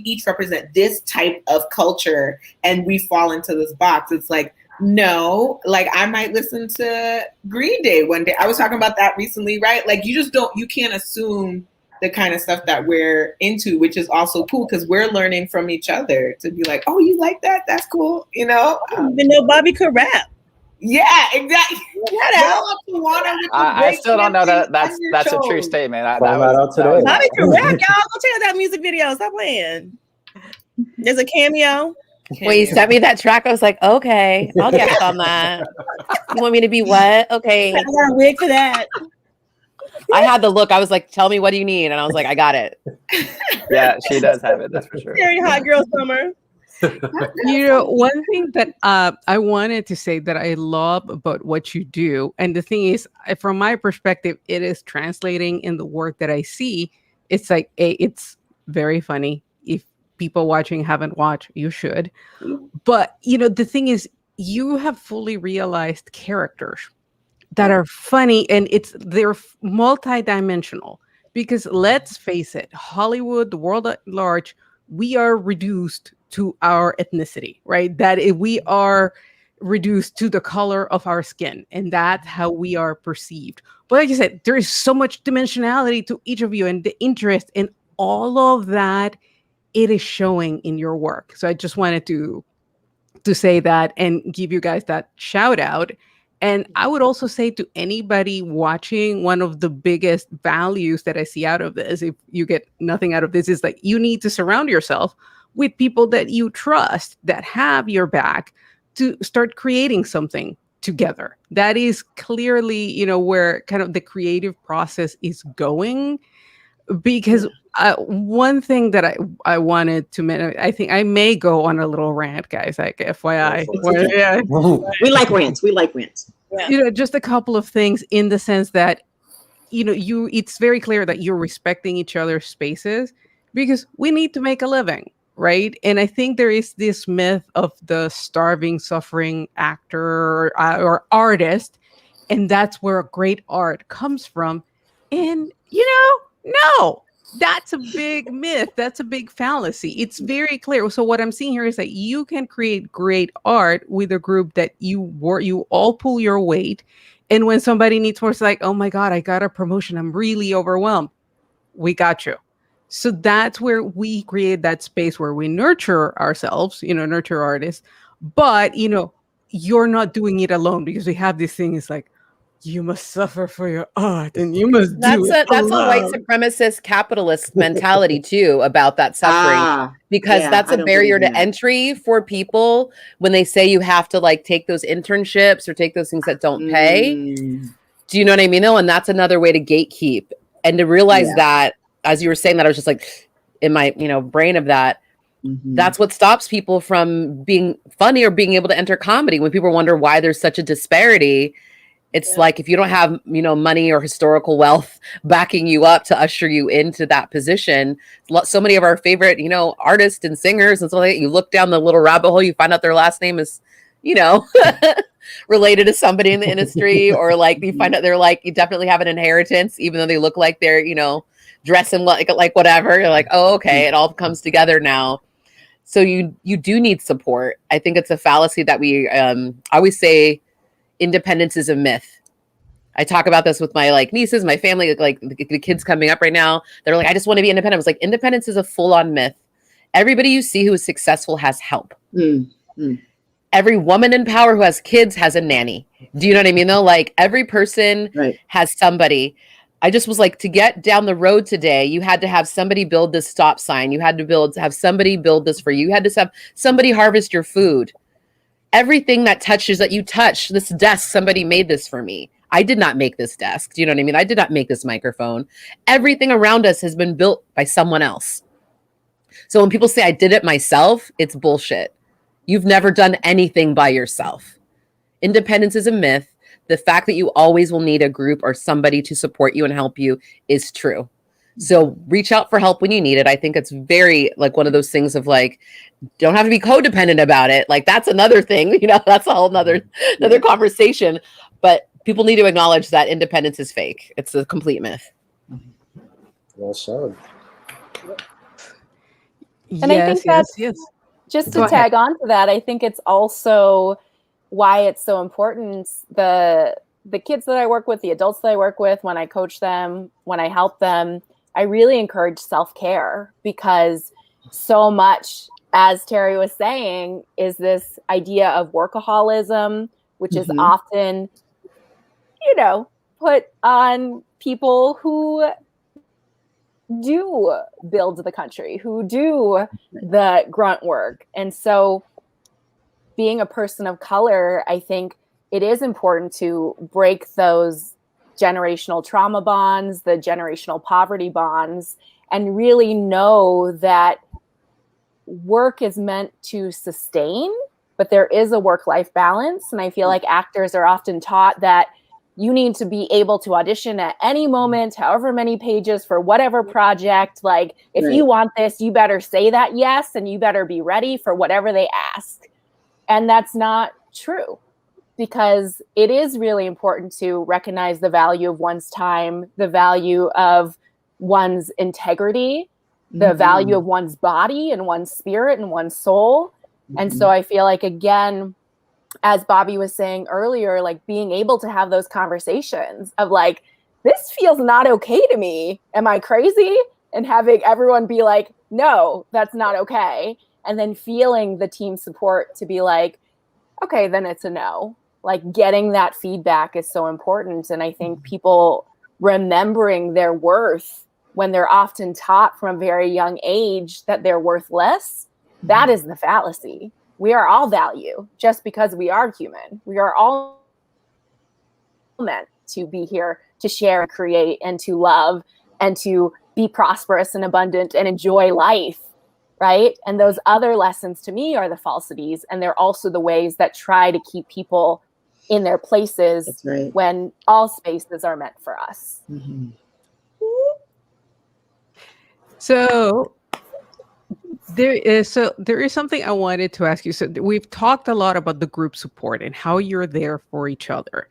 Speaker 7: each represent this type of culture and we fall into this box. It's like, no, like I might listen to Green Day one day. I was talking about that recently, right? Like you can't assume the kind of stuff that we're into, which is also cool because we're learning from each other to be like, oh, you like that? That's cool.
Speaker 5: I didn't even know Bobby could rap.
Speaker 7: Yeah, exactly.
Speaker 2: I still don't know that's a true statement.
Speaker 5: Bobby can rap, y'all. Go check out that music video. Stop playing. There's a cameo.
Speaker 1: When you sent me that track, I was like, okay, I'll get on that. You want me to be what? Okay.
Speaker 5: I got a wig for that.
Speaker 1: I had the look. I was like, tell me, what do you need? And I was like, I got it.
Speaker 2: Yeah, she does have it. That's for sure.
Speaker 5: Very hot girl summer.
Speaker 3: You know, one thing that I wanted to say that I love about what you do, and the thing is, from my perspective, it is translating in the work that I see. It's like, it's very funny. If people watching haven't watched, you should. But, you know, the thing is, you have fully realized characters that are funny, and they're multidimensional. Because let's face it, Hollywood, the world at large, we are reduced to our ethnicity, right? We are reduced to the color of our skin, and that's how we are perceived. But like you said, there is so much dimensionality to each of you, and the interest in all of that, it is showing in your work. So I just wanted to say that and give you guys that shout out. And I would also say to anybody watching, one of the biggest values that I see out of this, if you get nothing out of this, is that you need to surround yourself with people that you trust, that have your back, to start creating something together. That is clearly, you know, where kind of the creative process is going. Because one thing that I wanted to mention, I think I may go on a little rant, guys, like FYI.
Speaker 4: Yeah. We like rants. We like rants.
Speaker 5: Yeah.
Speaker 3: You know, just a couple of things in the sense that, you know, it's very clear that you're respecting each other's spaces, because we need to make a living, right? And I think there is this myth of the starving, suffering actor or artist, and that's where great art comes from. And, you know, no, that's a big myth. That's a big fallacy. It's very clear. So what I'm seeing here is that you can create great art with a group that you all pull your weight. And when somebody needs more, it's like, oh my God, I got a promotion, I'm really overwhelmed. We got you. So that's where we create that space where we nurture ourselves, you know, nurture artists. But, you know, you're not doing it alone, because we have this thing, it's like, you must suffer for your art, and you must do it.
Speaker 1: That's a white supremacist capitalist mentality too, about that suffering, because that's a barrier to entry for people when they say you have to like take those internships or take those things that don't pay. Do you know what I mean? Though, and that's another way to gatekeep, and to realize that, as you were saying that, I was just like in my, you know, brain of that. That's what stops people from being funny or being able to enter comedy. When people wonder why there's such a disparity, it's like, if you don't have, you know, money or historical wealth backing you up to usher you into that position, so many of our favorite, you know, artists and singers and stuff like that, you look down the little rabbit hole, you find out their last name is, you know, related to somebody in the industry, or like you find out they're like, you definitely have an inheritance, even though they look like they're, you know, dressing like whatever. You're like, oh, okay, it all comes together now. So you do need support. I think it's a fallacy that we always say independence is a myth. I talk about this with my like nieces, my family, like the kids coming up right now. They're like, I just want to be independent. I was like, independence is a full-on myth. Everybody you see who is successful has help. Every woman in power who has kids has a nanny. Do you know what I mean though? Like every person has somebody. I just was like, to get down the road today, you had to have somebody build this stop sign. You had to have somebody build this for you. You had to have somebody harvest your food. Everything that you touch, this desk, somebody made this for me. I did not make this desk. Do you know what I mean? I did not make this microphone. Everything around us has been built by someone else. So when people say I did it myself, it's bullshit. You've never done anything by yourself. Independence is a myth. The fact that you always will need a group or somebody to support you and help you is true. So reach out for help when you need it. I think it's very like one of those things of like, don't have to be codependent about it. Like that's another thing, you know, that's a whole another conversation. But people need to acknowledge that independence is fake. It's a complete myth.
Speaker 6: Well said.
Speaker 8: And I think that's just to tag on to that. I think it's also why it's so important. The kids that I work with, the adults that I work with, when I coach them, when I help them, I really encourage self-care, because so much, as Terry was saying, is this idea of workaholism, which is often, you know, put on people who do build the country, who do the grunt work. And so being a person of color, I think it is important to break those generational trauma bonds, the generational poverty bonds, and really know that work is meant to sustain, but there is a work-life balance. And I feel like actors are often taught that you need to be able to audition at any moment, however many pages for whatever project. Like, if you want this, you better say that yes, and you better be ready for whatever they ask. And that's not true, because it is really important to recognize the value of one's time, the value of one's integrity, the value of one's body and one's spirit and one's soul. And so I feel like, again, as Bobby was saying earlier, like being able to have those conversations of like, this feels not okay to me. Am I crazy? And having everyone be like, no, that's not okay. And then feeling the team support to be like, okay, then it's a no. Like, getting that feedback is so important. And I think people remembering their worth when they're often taught from a very young age that they're worthless, that is the fallacy. We are all value just because we are human. We are all meant to be here to share and create and to love and to be prosperous and abundant and enjoy life, right? And those other lessons to me are the falsities. And they're also the ways that try to keep people in their places when all spaces are meant for us.
Speaker 3: So there is something I wanted to ask you. So we've talked a lot about the group support and how you're there for each other.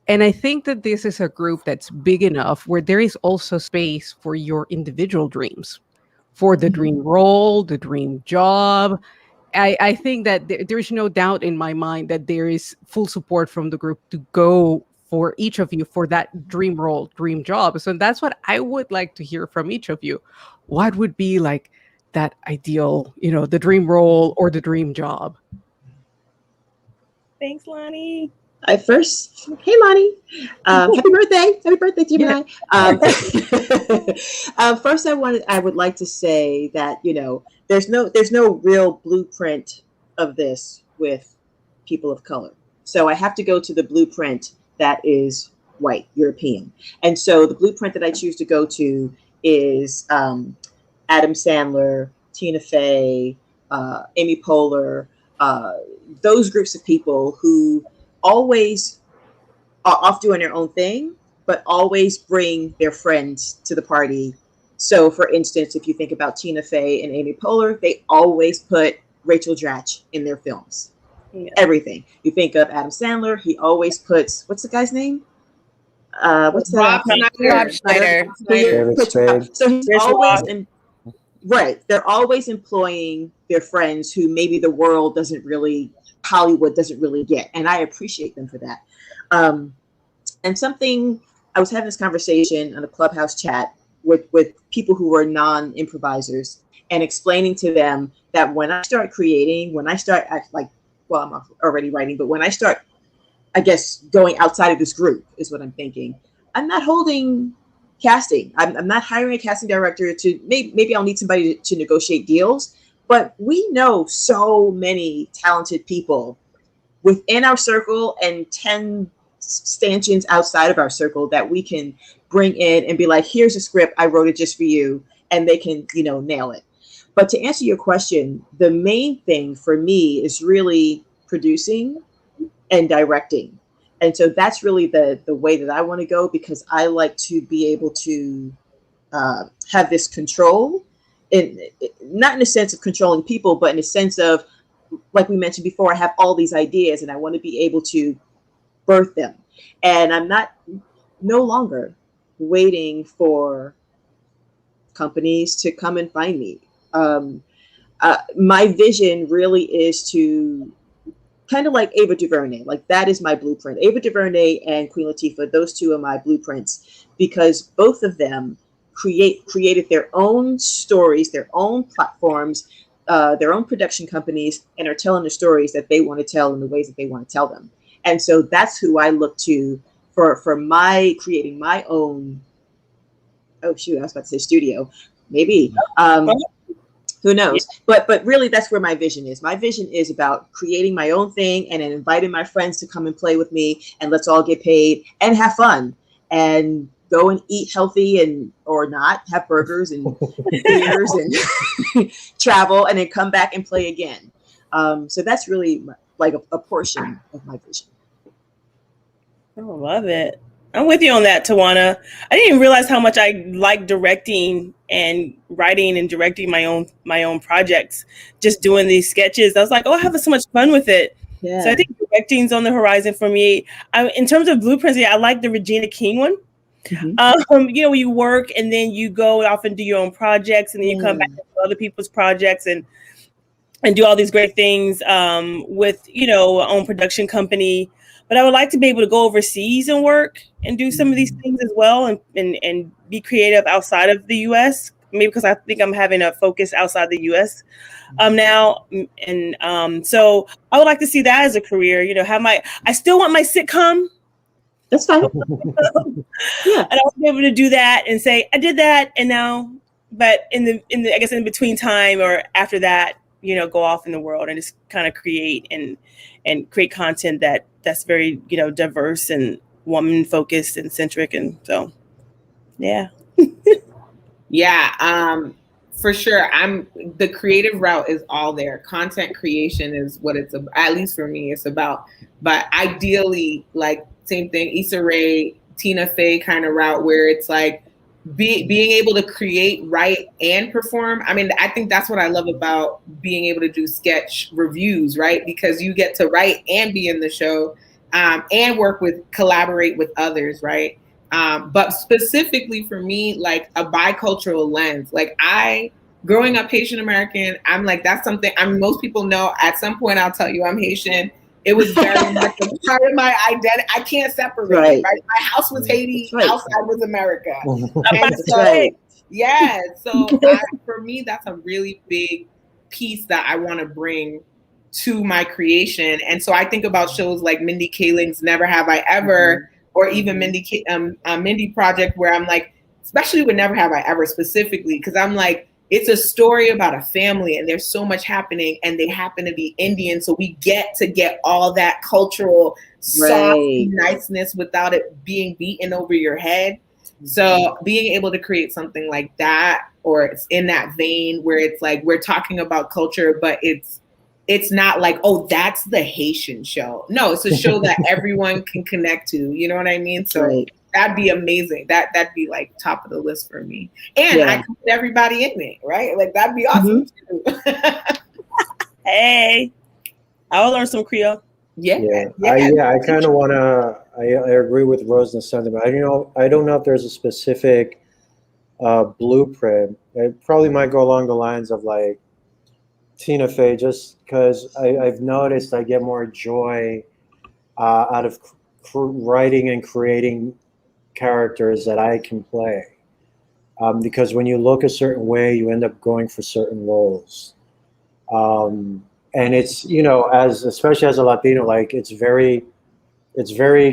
Speaker 3: And I think that this is a group that's big enough where there is also space for your individual dreams, for the dream role, the dream job. I think that there's no doubt in my mind that there is full support from the group to go for each of you for that dream role, dream job. So that's what I would like to hear from each of you. What would be like that ideal, the dream role or the dream job?
Speaker 5: Thanks, Lonnie.
Speaker 4: Hey, Lonnie. Happy birthday to you and I. First, I would like to say that, there's no real blueprint of this with people of color. So I have to go to the blueprint that is white, European. And so the blueprint that I choose to go to is Adam Sandler, Tina Fey, Amy Poehler, those groups of people who always are off doing their own thing, but always bring their friends to the party. So, for instance, if you think about Tina Fey and Amy Poehler, they always put Rachel Dratch in their films. Everything. You think of Adam Sandler, he always puts, what's the guy's name?
Speaker 7: Rob Schneider.
Speaker 4: So he's always they're always employing their friends who maybe the world Hollywood doesn't really get. And I appreciate them for that. And something, I was having this conversation on a Clubhouse chat with people who were non-improvisers and explaining to them that when I start creating, I'm already writing, but when I start, I guess, going outside of this group is what I'm thinking. I'm not holding casting. I'm not hiring a casting director to, maybe I'll need somebody to negotiate deals, but we know so many talented people within our circle and 10 stanchions outside of our circle that we can bring in and be like, here's a script, I wrote it just for you, and they can, nail it. But to answer your question, the main thing for me is really producing and directing. And so that's really the way that I want to go, because I like to be able to have this control, not in a sense of controlling people, but in a sense of, like we mentioned before, I have all these ideas and I want to be able to birth them. And I'm no longer waiting for companies to come and find me. My vision really is to kind of like Ava DuVernay, like that is my blueprint. Ava DuVernay and Queen Latifah, those two are my blueprints, because both of them created their own stories, their own platforms, their own production companies, and are telling the stories that they want to tell in the ways that they want to tell them. And so that's who I look to for my creating my own. Oh shoot, I was about to say studio, maybe. Who knows? But really, that's where my vision is. My vision is about creating my own thing and then inviting my friends to come and play with me, and let's all get paid and have fun and go and eat healthy and or not, have burgers and beers and travel, and then come back and play again. So that's really like a portion of my vision.
Speaker 5: I love it. I'm with you on that, Tawana. I didn't even realize how much I like directing and writing and directing my own projects. Just doing these sketches, I was like, oh, I have so much fun with it.
Speaker 4: Yeah.
Speaker 5: So I think directing's on the horizon for me. In terms of blueprints, I like the Regina King one.
Speaker 4: Mm-hmm.
Speaker 5: You know, where you work and then you go off and do your own projects, and then you come back to other people's projects and do all these great things with, you know, own production company. But I would like to be able to go overseas and work and do some of these things as well, and be creative outside of the US. Maybe because I think I'm having a focus outside the US now. And so I would like to see that as a career, you know, I still want my sitcom.
Speaker 4: That's fine.
Speaker 5: Yeah. And I'll be able to do that and say, I did that. And now, but in the I guess in between time or after that, you know, go off in the world and just kind of create and create content that's very, you know, diverse and woman focused and centric. And so, yeah.
Speaker 7: Yeah. For sure. The creative route is all there. Content creation is what it's about, at least for me, it's about, but ideally, like same thing, Issa Rae, Tina Fey kind of route where it's like being able to create, write, and perform. I mean, I think that's what I love about being able to do sketch reviews, right? Because you get to write and be in the show, and collaborate with others, right? But specifically for me, like a bicultural lens, like growing up Haitian American, I'm like, that's something, most people know at some point I'll tell you I'm Haitian. It was very much a part of my identity. I can't separate it, right? My house was Haiti, outside was America. And so, yeah, so for me, that's a really big piece that I want to bring to my creation. And so I think about shows like Mindy Kaling's Never Have I Ever, or even Mindy Project, where I'm like, especially with Never Have I Ever specifically, because I'm like, it's a story about a family and there's so much happening, and they happen to be Indian. So we get all that cultural soft niceness without it being beaten over your head. So being able to create something like that, or it's in that vein where it's like, we're talking about culture, but it's not like, oh, that's the Haitian show. No, it's a show that everyone can connect to. You know what I mean? So that'd be amazing. That'd be like top of the list for me. And I could put everybody in it, right? Like that'd be awesome too. Hey, I will learn some Creole.
Speaker 6: I kind of want to. I agree with Rose and sentiment. I don't know if there's a specific blueprint. It probably might go along the lines of like Tina Fey, just because I've noticed I get more joy out of writing and creating characters that I can play. Because when you look a certain way, you end up going for certain roles. And it's, especially as a Latino, like it's very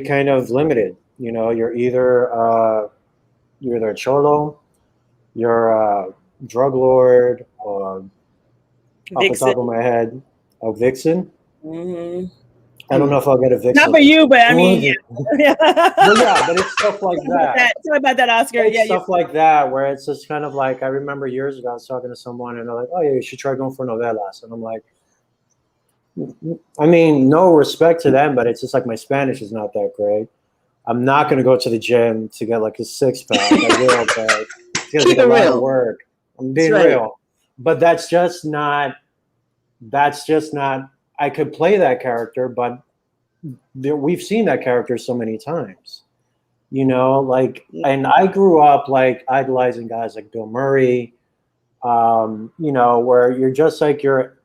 Speaker 6: kind of limited. You're either a cholo, you're a drug lord, or off the top of my head, a vixen. Mm-hmm. I don't know if I'll get a vixen.
Speaker 5: Not for you, but I mean,
Speaker 6: but it's stuff like that.
Speaker 5: Talk about that, Oscar.
Speaker 6: It's stuff like that, where it's just kind of like, I remember years ago, I was talking to someone and they're like, oh yeah, you should try going for novelas. And I'm like, I mean, no respect to them, but it's just like my Spanish is not that great. I'm not going to go to the gym to get like a six pack. I will, but it's going to take a lot of work. I'm being real. But that's just not, I could play that character, but we've seen that character so many times, and I grew up like idolizing guys like Bill Murray, where you're just like, you're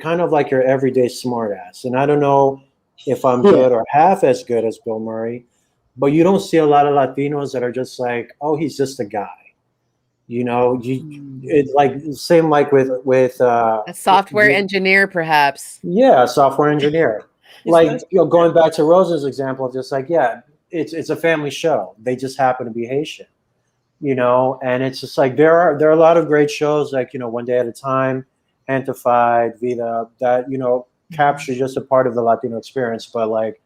Speaker 6: kind of like your everyday smartass. And I don't know if I'm good or half as good as Bill Murray, but you don't see a lot of Latinos that are just like, oh, he's just a guy. It's like same like with
Speaker 1: a software engineer, perhaps.
Speaker 6: Yeah, a software engineer. Like going back to Rose's example, just like it's a family show. They just happen to be Haitian. and it's just like there are a lot of great shows like, One Day at a Time, Antified, Vida, that, capture just a part of the Latino experience. But like,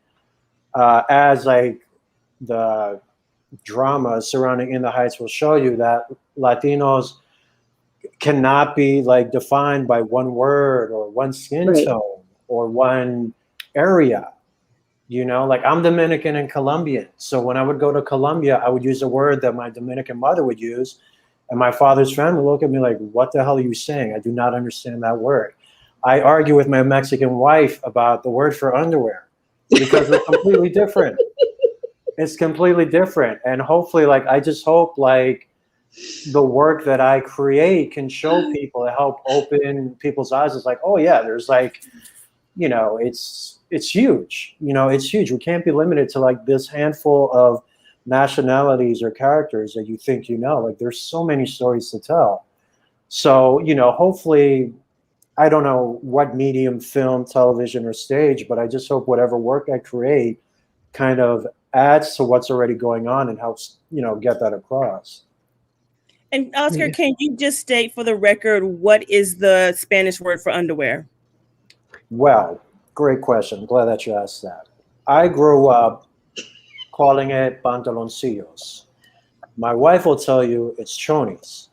Speaker 6: as like the drama surrounding In the Heights will show you, that Latinos cannot be like defined by one word or one skin tone or one area. Like I'm Dominican and Colombian. So when I would go to Colombia, I would use a word that my Dominican mother would use. And my father's friend would look at me like, what the hell are you saying? I do not understand that word. I argue with my Mexican wife about the word for underwear because it's completely different. It's completely different. And hopefully, like, I just hope like the work that I create can show people, to help open people's eyes. It's like, oh yeah, there's like, it's huge. It's huge. We can't be limited to like this handful of nationalities or characters that you think like there's so many stories to tell. So hopefully, I don't know what medium, film, television, or stage, but I just hope whatever work I create kind of adds to what's already going on and helps get that across.
Speaker 5: And Oscar, can you just state for the record, what is the Spanish word for underwear?
Speaker 6: Well, great question. I'm glad that you asked that. I grew up calling it pantaloncillos. My wife will tell you it's chonis,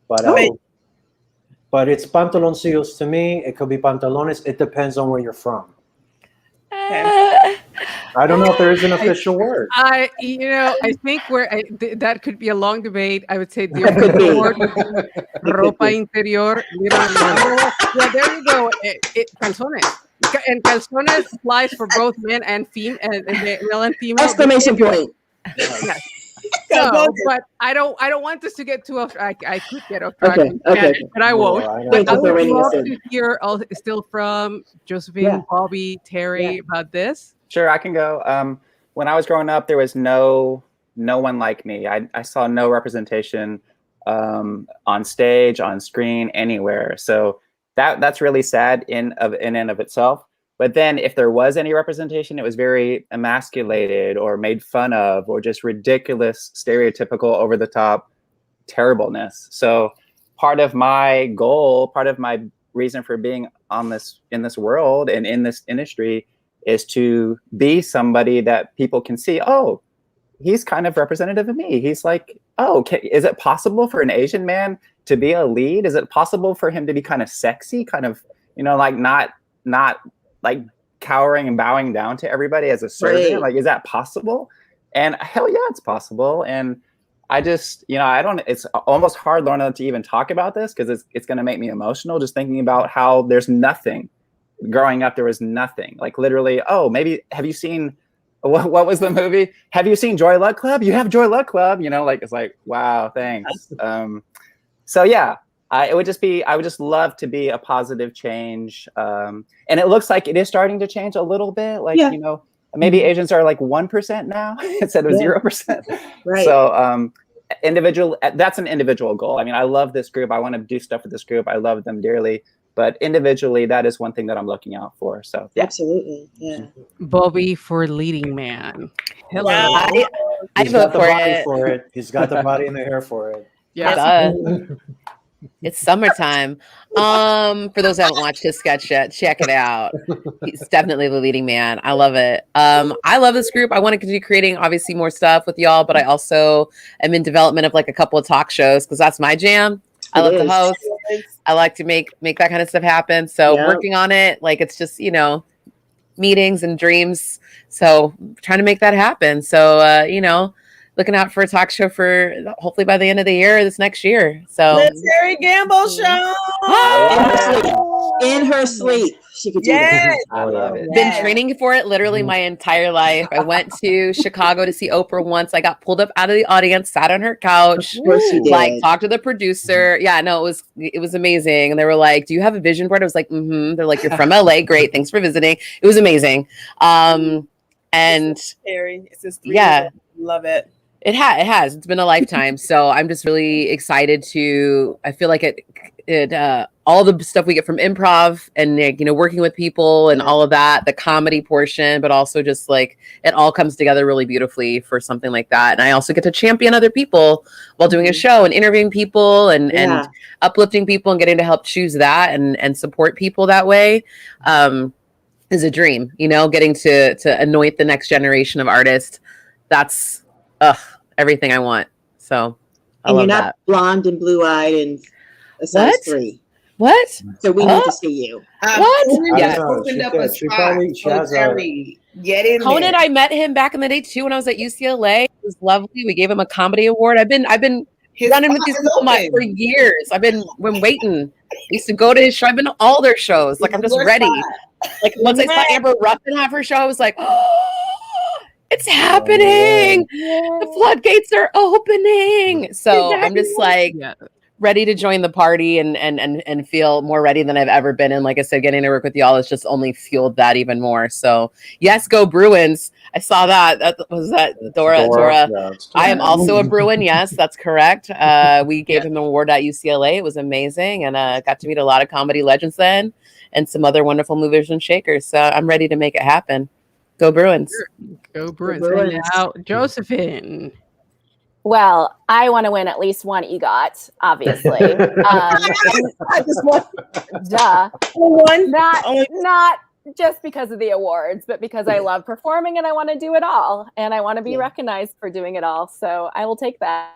Speaker 6: but it's pantaloncillos to me. It could be pantalones. It depends on where you're from. I don't know if there is an official word.
Speaker 3: I think that could be a long debate. I would say the official word would be ropa interior. Yeah, there you go. Calzones. And calzones applies for both men and male and female.
Speaker 4: Exclamation point.
Speaker 3: Yes. So, but I don't want this to get too off. I could get off track, but I won't. But I would love to hear still from Josephine, Bobby, Terry about this.
Speaker 2: Sure, I can go. When I was growing up, there was no one like me. I saw no representation on stage, on screen, anywhere. So that's really sad in and of itself. But then if there was any representation, it was very emasculated or made fun of or just ridiculous, stereotypical, over the top terribleness. So part of my goal, part of my reason for being in this world and in this industry is to be somebody that people can see, oh, he's kind of representative of me. He's like, oh, is it possible for an Asian man to be a lead? Is it possible for him to be kind of sexy, kind of, like not like cowering and bowing down to everybody as a servant? Right. Like, is that possible? And hell yeah, it's possible. And I just, it's almost hard, Lorna, to even talk about this because it's going to make me emotional just thinking about how there's nothing. Growing up, there was nothing. Like literally, oh, maybe, have you seen, what was the movie? Have you seen Joy Luck Club? You have Joy Luck Club, like, it's like, wow, thanks. So yeah, I would just love to be a positive change. And it looks like it is starting to change a little bit. Like, maybe Asians are like 1% now instead of 0%. Right. So that's an individual goal. I mean, I love this group. I want to do stuff with this group. I love them dearly. But individually, that is one thing that I'm looking out for. So yeah.
Speaker 4: Absolutely, yeah.
Speaker 3: Bobby for leading man.
Speaker 1: Hello. I vote for it.
Speaker 6: He's got the body and the hair for it.
Speaker 1: Yeah. It's summertime. For those that haven't watched his sketch yet, check it out. He's definitely the leading man. I love it. I love this group. I want to continue creating obviously more stuff with y'all, but I also am in development of like a couple of talk shows because that's my jam. I love to host. I like to make that kind of stuff happen. So working on it, like it's just, meetings and dreams. So trying to make that happen. So, looking out for a talk show for hopefully by the end of the year, this next year. So
Speaker 5: the Terry Gamble Show.
Speaker 4: In her sleep. She could do that.
Speaker 2: I love it.
Speaker 1: Been training for it literally my entire life. I went to Chicago to see Oprah once. I got pulled up out of the audience, sat on her couch, like talked to the producer. Yeah, no, it was amazing. And they were like, "Do you have a vision board?" I was like, "Mm-hmm." They're like, "You're from LA, great. Thanks for visiting." It was amazing. And
Speaker 5: Terry, it's just love it.
Speaker 1: It has. It's been a lifetime. So I'm just really excited I feel like all the stuff we get from improv and working with people and all of that, the comedy portion, but also just like it all comes together really beautifully for something like that. And I also get to champion other people while doing a show and interviewing people and uplifting people and getting to help choose that and support people that way is a dream. Getting to anoint the next generation of artists. That's everything I want. So I love
Speaker 4: you're not
Speaker 1: that.
Speaker 4: blonde and blue-eyed and a size 3.
Speaker 1: What?
Speaker 4: So we need to see you.
Speaker 1: What?
Speaker 7: Yeah,
Speaker 6: know.
Speaker 7: opened
Speaker 6: She
Speaker 7: up
Speaker 6: did.
Speaker 7: a
Speaker 6: She
Speaker 7: spot.
Speaker 6: probably- she
Speaker 7: So
Speaker 6: has a-
Speaker 7: Terry, get in
Speaker 1: Conan,
Speaker 7: there.
Speaker 1: I met him back in the day too when I was at UCLA. It was lovely. We gave him a comedy award. I've been
Speaker 7: His
Speaker 1: running with
Speaker 7: spot
Speaker 1: these
Speaker 7: is
Speaker 1: people
Speaker 7: open.
Speaker 1: for years. I've been waiting. I used to go to his show. I've been to all their shows. Like I'm just
Speaker 7: Your
Speaker 1: ready.
Speaker 7: spot.
Speaker 1: Like once I saw Amber Ruffin have her show, I was like, oh, it's happening. The floodgates are opening. So I'm just like ready to join the party and feel more ready than I've ever been. And like I said, getting to work with y'all has just only fueled that even more. So yes, go Bruins. I saw that. Was that Dora?
Speaker 6: Yeah,
Speaker 1: I am also a Bruin. Yes, that's correct. We gave him an award at UCLA. It was amazing. And got to meet a lot of comedy legends then and some other wonderful movers and shakers. So I'm ready to make it happen. Go Bruins.
Speaker 3: Go Bruins.
Speaker 4: Go Bruins.
Speaker 3: And now, Josephine.
Speaker 8: Well, I want to win at least one EGOT, obviously.
Speaker 4: I just want
Speaker 8: Duh.
Speaker 5: One.
Speaker 8: Not just because of the awards, but because I love performing and I want to do it all and I want to be recognized for doing it all. So I will take that.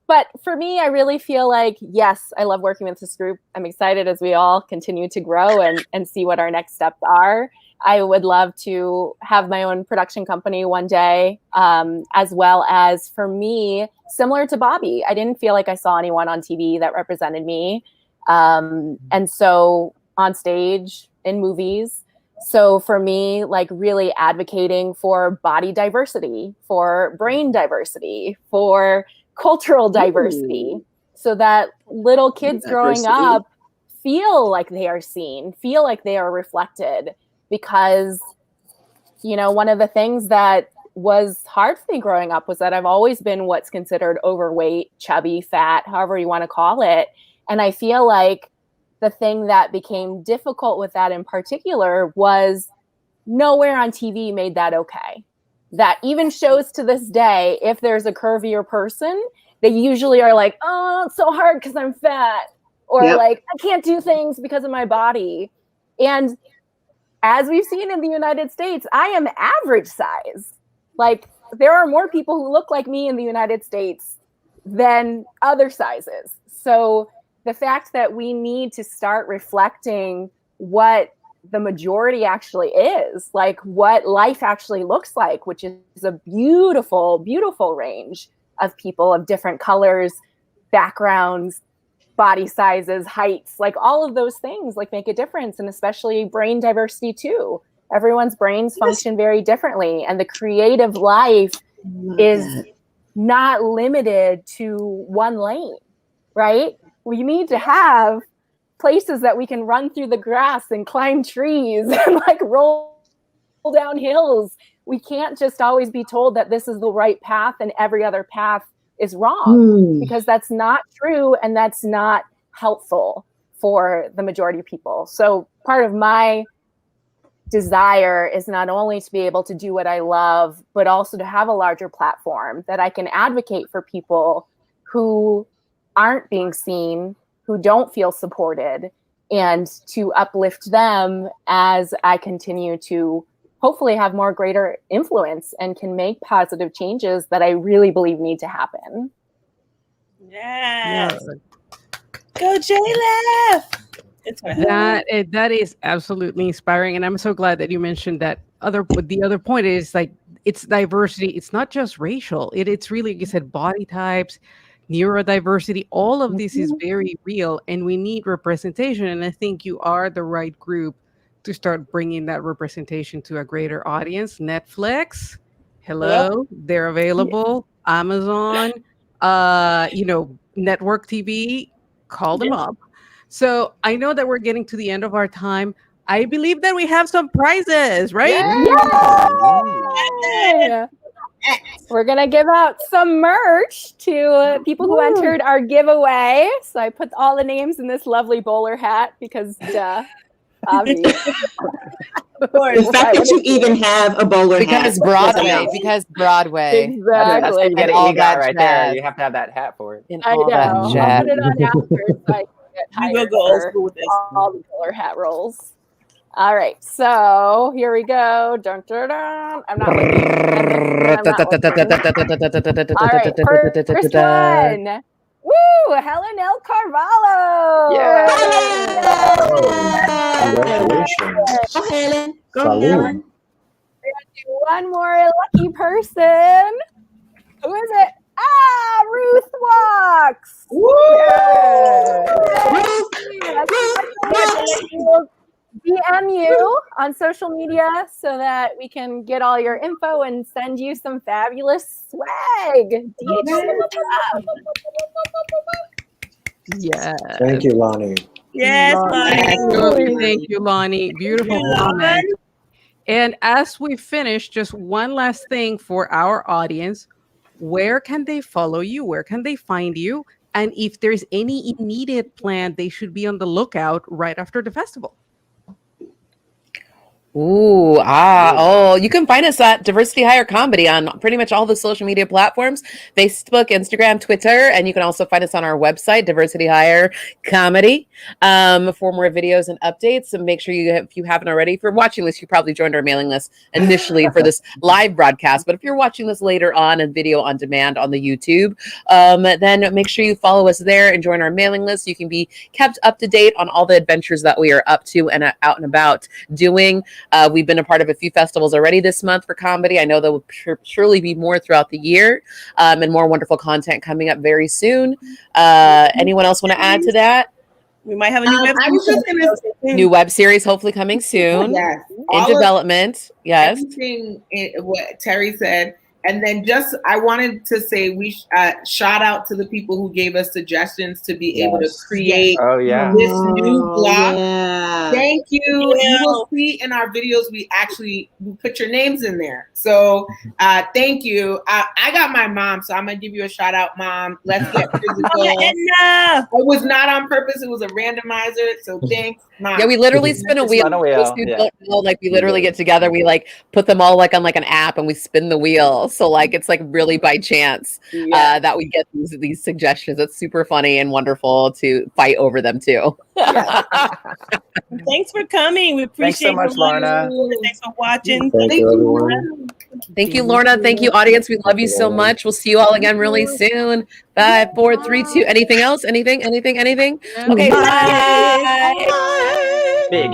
Speaker 8: But for me, I really feel like, yes, I love working with this group. I'm excited as we all continue to grow and see what our next steps are. I would love to have my own production company one day, as well as for me, similar to Bobby, I didn't feel like I saw anyone on TV that represented me. And so on stage, in movies. So for me, like really advocating for body diversity, for brain diversity, for cultural diversity, so that little kids growing up feel like they are seen, feel like they are reflected. Because, one of the things that was hard for me growing up was that I've always been what's considered overweight, chubby, fat, however you want to call it. And I feel like the thing that became difficult with that in particular was nowhere on TV made that okay. That even shows to this day, if there's a curvier person, they usually are like, oh, it's so hard because I'm fat. Or like, I can't do things because of my body. And as we've seen in the United States, I am average size. Like, there are more people who look like me in the United States than other sizes. So the fact that we need to start reflecting what the majority actually is, like what life actually looks like, which is a beautiful, beautiful range of people of different colors, backgrounds, body sizes, heights, like all of those things like make a difference. And especially brain diversity too. Everyone's brains function very differently. And the creative life is not limited to one lane, right? We need to have places that we can run through the grass and climb trees and like roll down hills. We can't just always be told that this is the right path and every other path is wrong, because that's not true and that's not helpful for the majority of people. So part of my desire is not only to be able to do what I love, but also to have a larger platform that I can advocate for people who aren't being seen, who don't feel supported, and to uplift them as I continue to hopefully have more greater influence and can make positive changes that I really believe need to happen.
Speaker 5: Yes. Go JLF. It's
Speaker 3: that is absolutely inspiring. And I'm so glad that you mentioned that the other point is like, it's diversity. It's not just racial. It's really, like you said, body types, neurodiversity, all of this is very real and we need representation. And I think you are the right group to start bringing that representation to a greater audience. Netflix, hello, they're available. Amazon, network TV, call them up. So I know that we're getting to the end of our time. I believe that we have some prizes, right?
Speaker 8: Yeah. We're going to give out some merch to people who entered our giveaway. So I put all the names in this lovely bowler hat because, obviously.
Speaker 4: The fact that you even have a bowler
Speaker 1: Because
Speaker 4: hat.
Speaker 1: Broadway. Because Broadway.
Speaker 2: That's
Speaker 8: Exactly.
Speaker 2: you get
Speaker 1: all
Speaker 2: an EGOT
Speaker 1: that
Speaker 2: right there.
Speaker 1: jazz.
Speaker 2: You have to have that hat for it.
Speaker 1: And
Speaker 8: I
Speaker 1: all that
Speaker 8: know. I'll
Speaker 1: jazz.
Speaker 8: put it on after so I can get
Speaker 5: We will
Speaker 8: hired
Speaker 5: go old
Speaker 8: for
Speaker 5: school with this.
Speaker 8: all the bowler hat rolls. All right, so here we go. Dun, dun, dun. I'm not looking. I'm not looking. All right, first one. Woo! Helen L. Carvalho.
Speaker 6: Congratulations.
Speaker 4: Go, Helen. Go,
Speaker 6: Salud.
Speaker 4: Helen.
Speaker 8: One more lucky person. Who is it? Ah, Ruth Walks. We'll DM you on social media so that we can get all your info and send you some fabulous swag. DHC.
Speaker 3: Yeah.
Speaker 6: Thank you, Lonnie.
Speaker 5: Yes, Lonnie.
Speaker 3: Thank you, Lonnie. Beautiful comment. And as we finish, just one last thing for our audience. Where can they follow you? Where can they find you? And if there's any immediate plan, they should be on the lookout right after the festival.
Speaker 1: You can find us at Diversity Hire Comedy on pretty much all the social media platforms, Facebook, Instagram, Twitter, and you can also find us on our website, Diversity Hire Comedy, for more videos and updates. And make sure if you haven't already, if you're watching this, you probably joined our mailing list initially for this live broadcast. But if you're watching this later on in video on demand on the YouTube, then make sure you follow us there and join our mailing list. You can be kept up to date on all the adventures that we are up to and out and about doing. We've been a part of a few festivals already this month for comedy. I know there will surely be more throughout the year, and more wonderful content coming up very soon. Anyone else want to add to that?
Speaker 5: We might have a new web.
Speaker 7: I was just gonna say,
Speaker 1: New web series hopefully coming soon.
Speaker 7: yes,
Speaker 1: In development. Yes.
Speaker 7: Everything what Terry said. And then I wanted to say shout out to the people who gave us suggestions to be able to create this new blog.
Speaker 4: Yeah.
Speaker 7: Thank you. You will see in our videos, we put your names in there. So thank you. I got my mom, so I'm going to give you a shout out, Mom. Let's get physical. It was not on purpose. It was a randomizer. So thanks, Mom.
Speaker 1: Yeah, we literally spin a wheel. We literally get together. We put them all on an app and we spin the wheel. So it's really by chance that we get these suggestions. It's super funny and wonderful to fight over them too.
Speaker 5: Thanks for coming. We appreciate
Speaker 2: Thanks so much, Lorna.
Speaker 5: Thanks for watching.
Speaker 6: Thank you, everyone.
Speaker 1: Thank you, Lorna. Thank you, audience. We love you so much. We'll see you all again really soon. 5, 4, 3, 2. Anything else? Anything? Okay. Bye.
Speaker 2: Big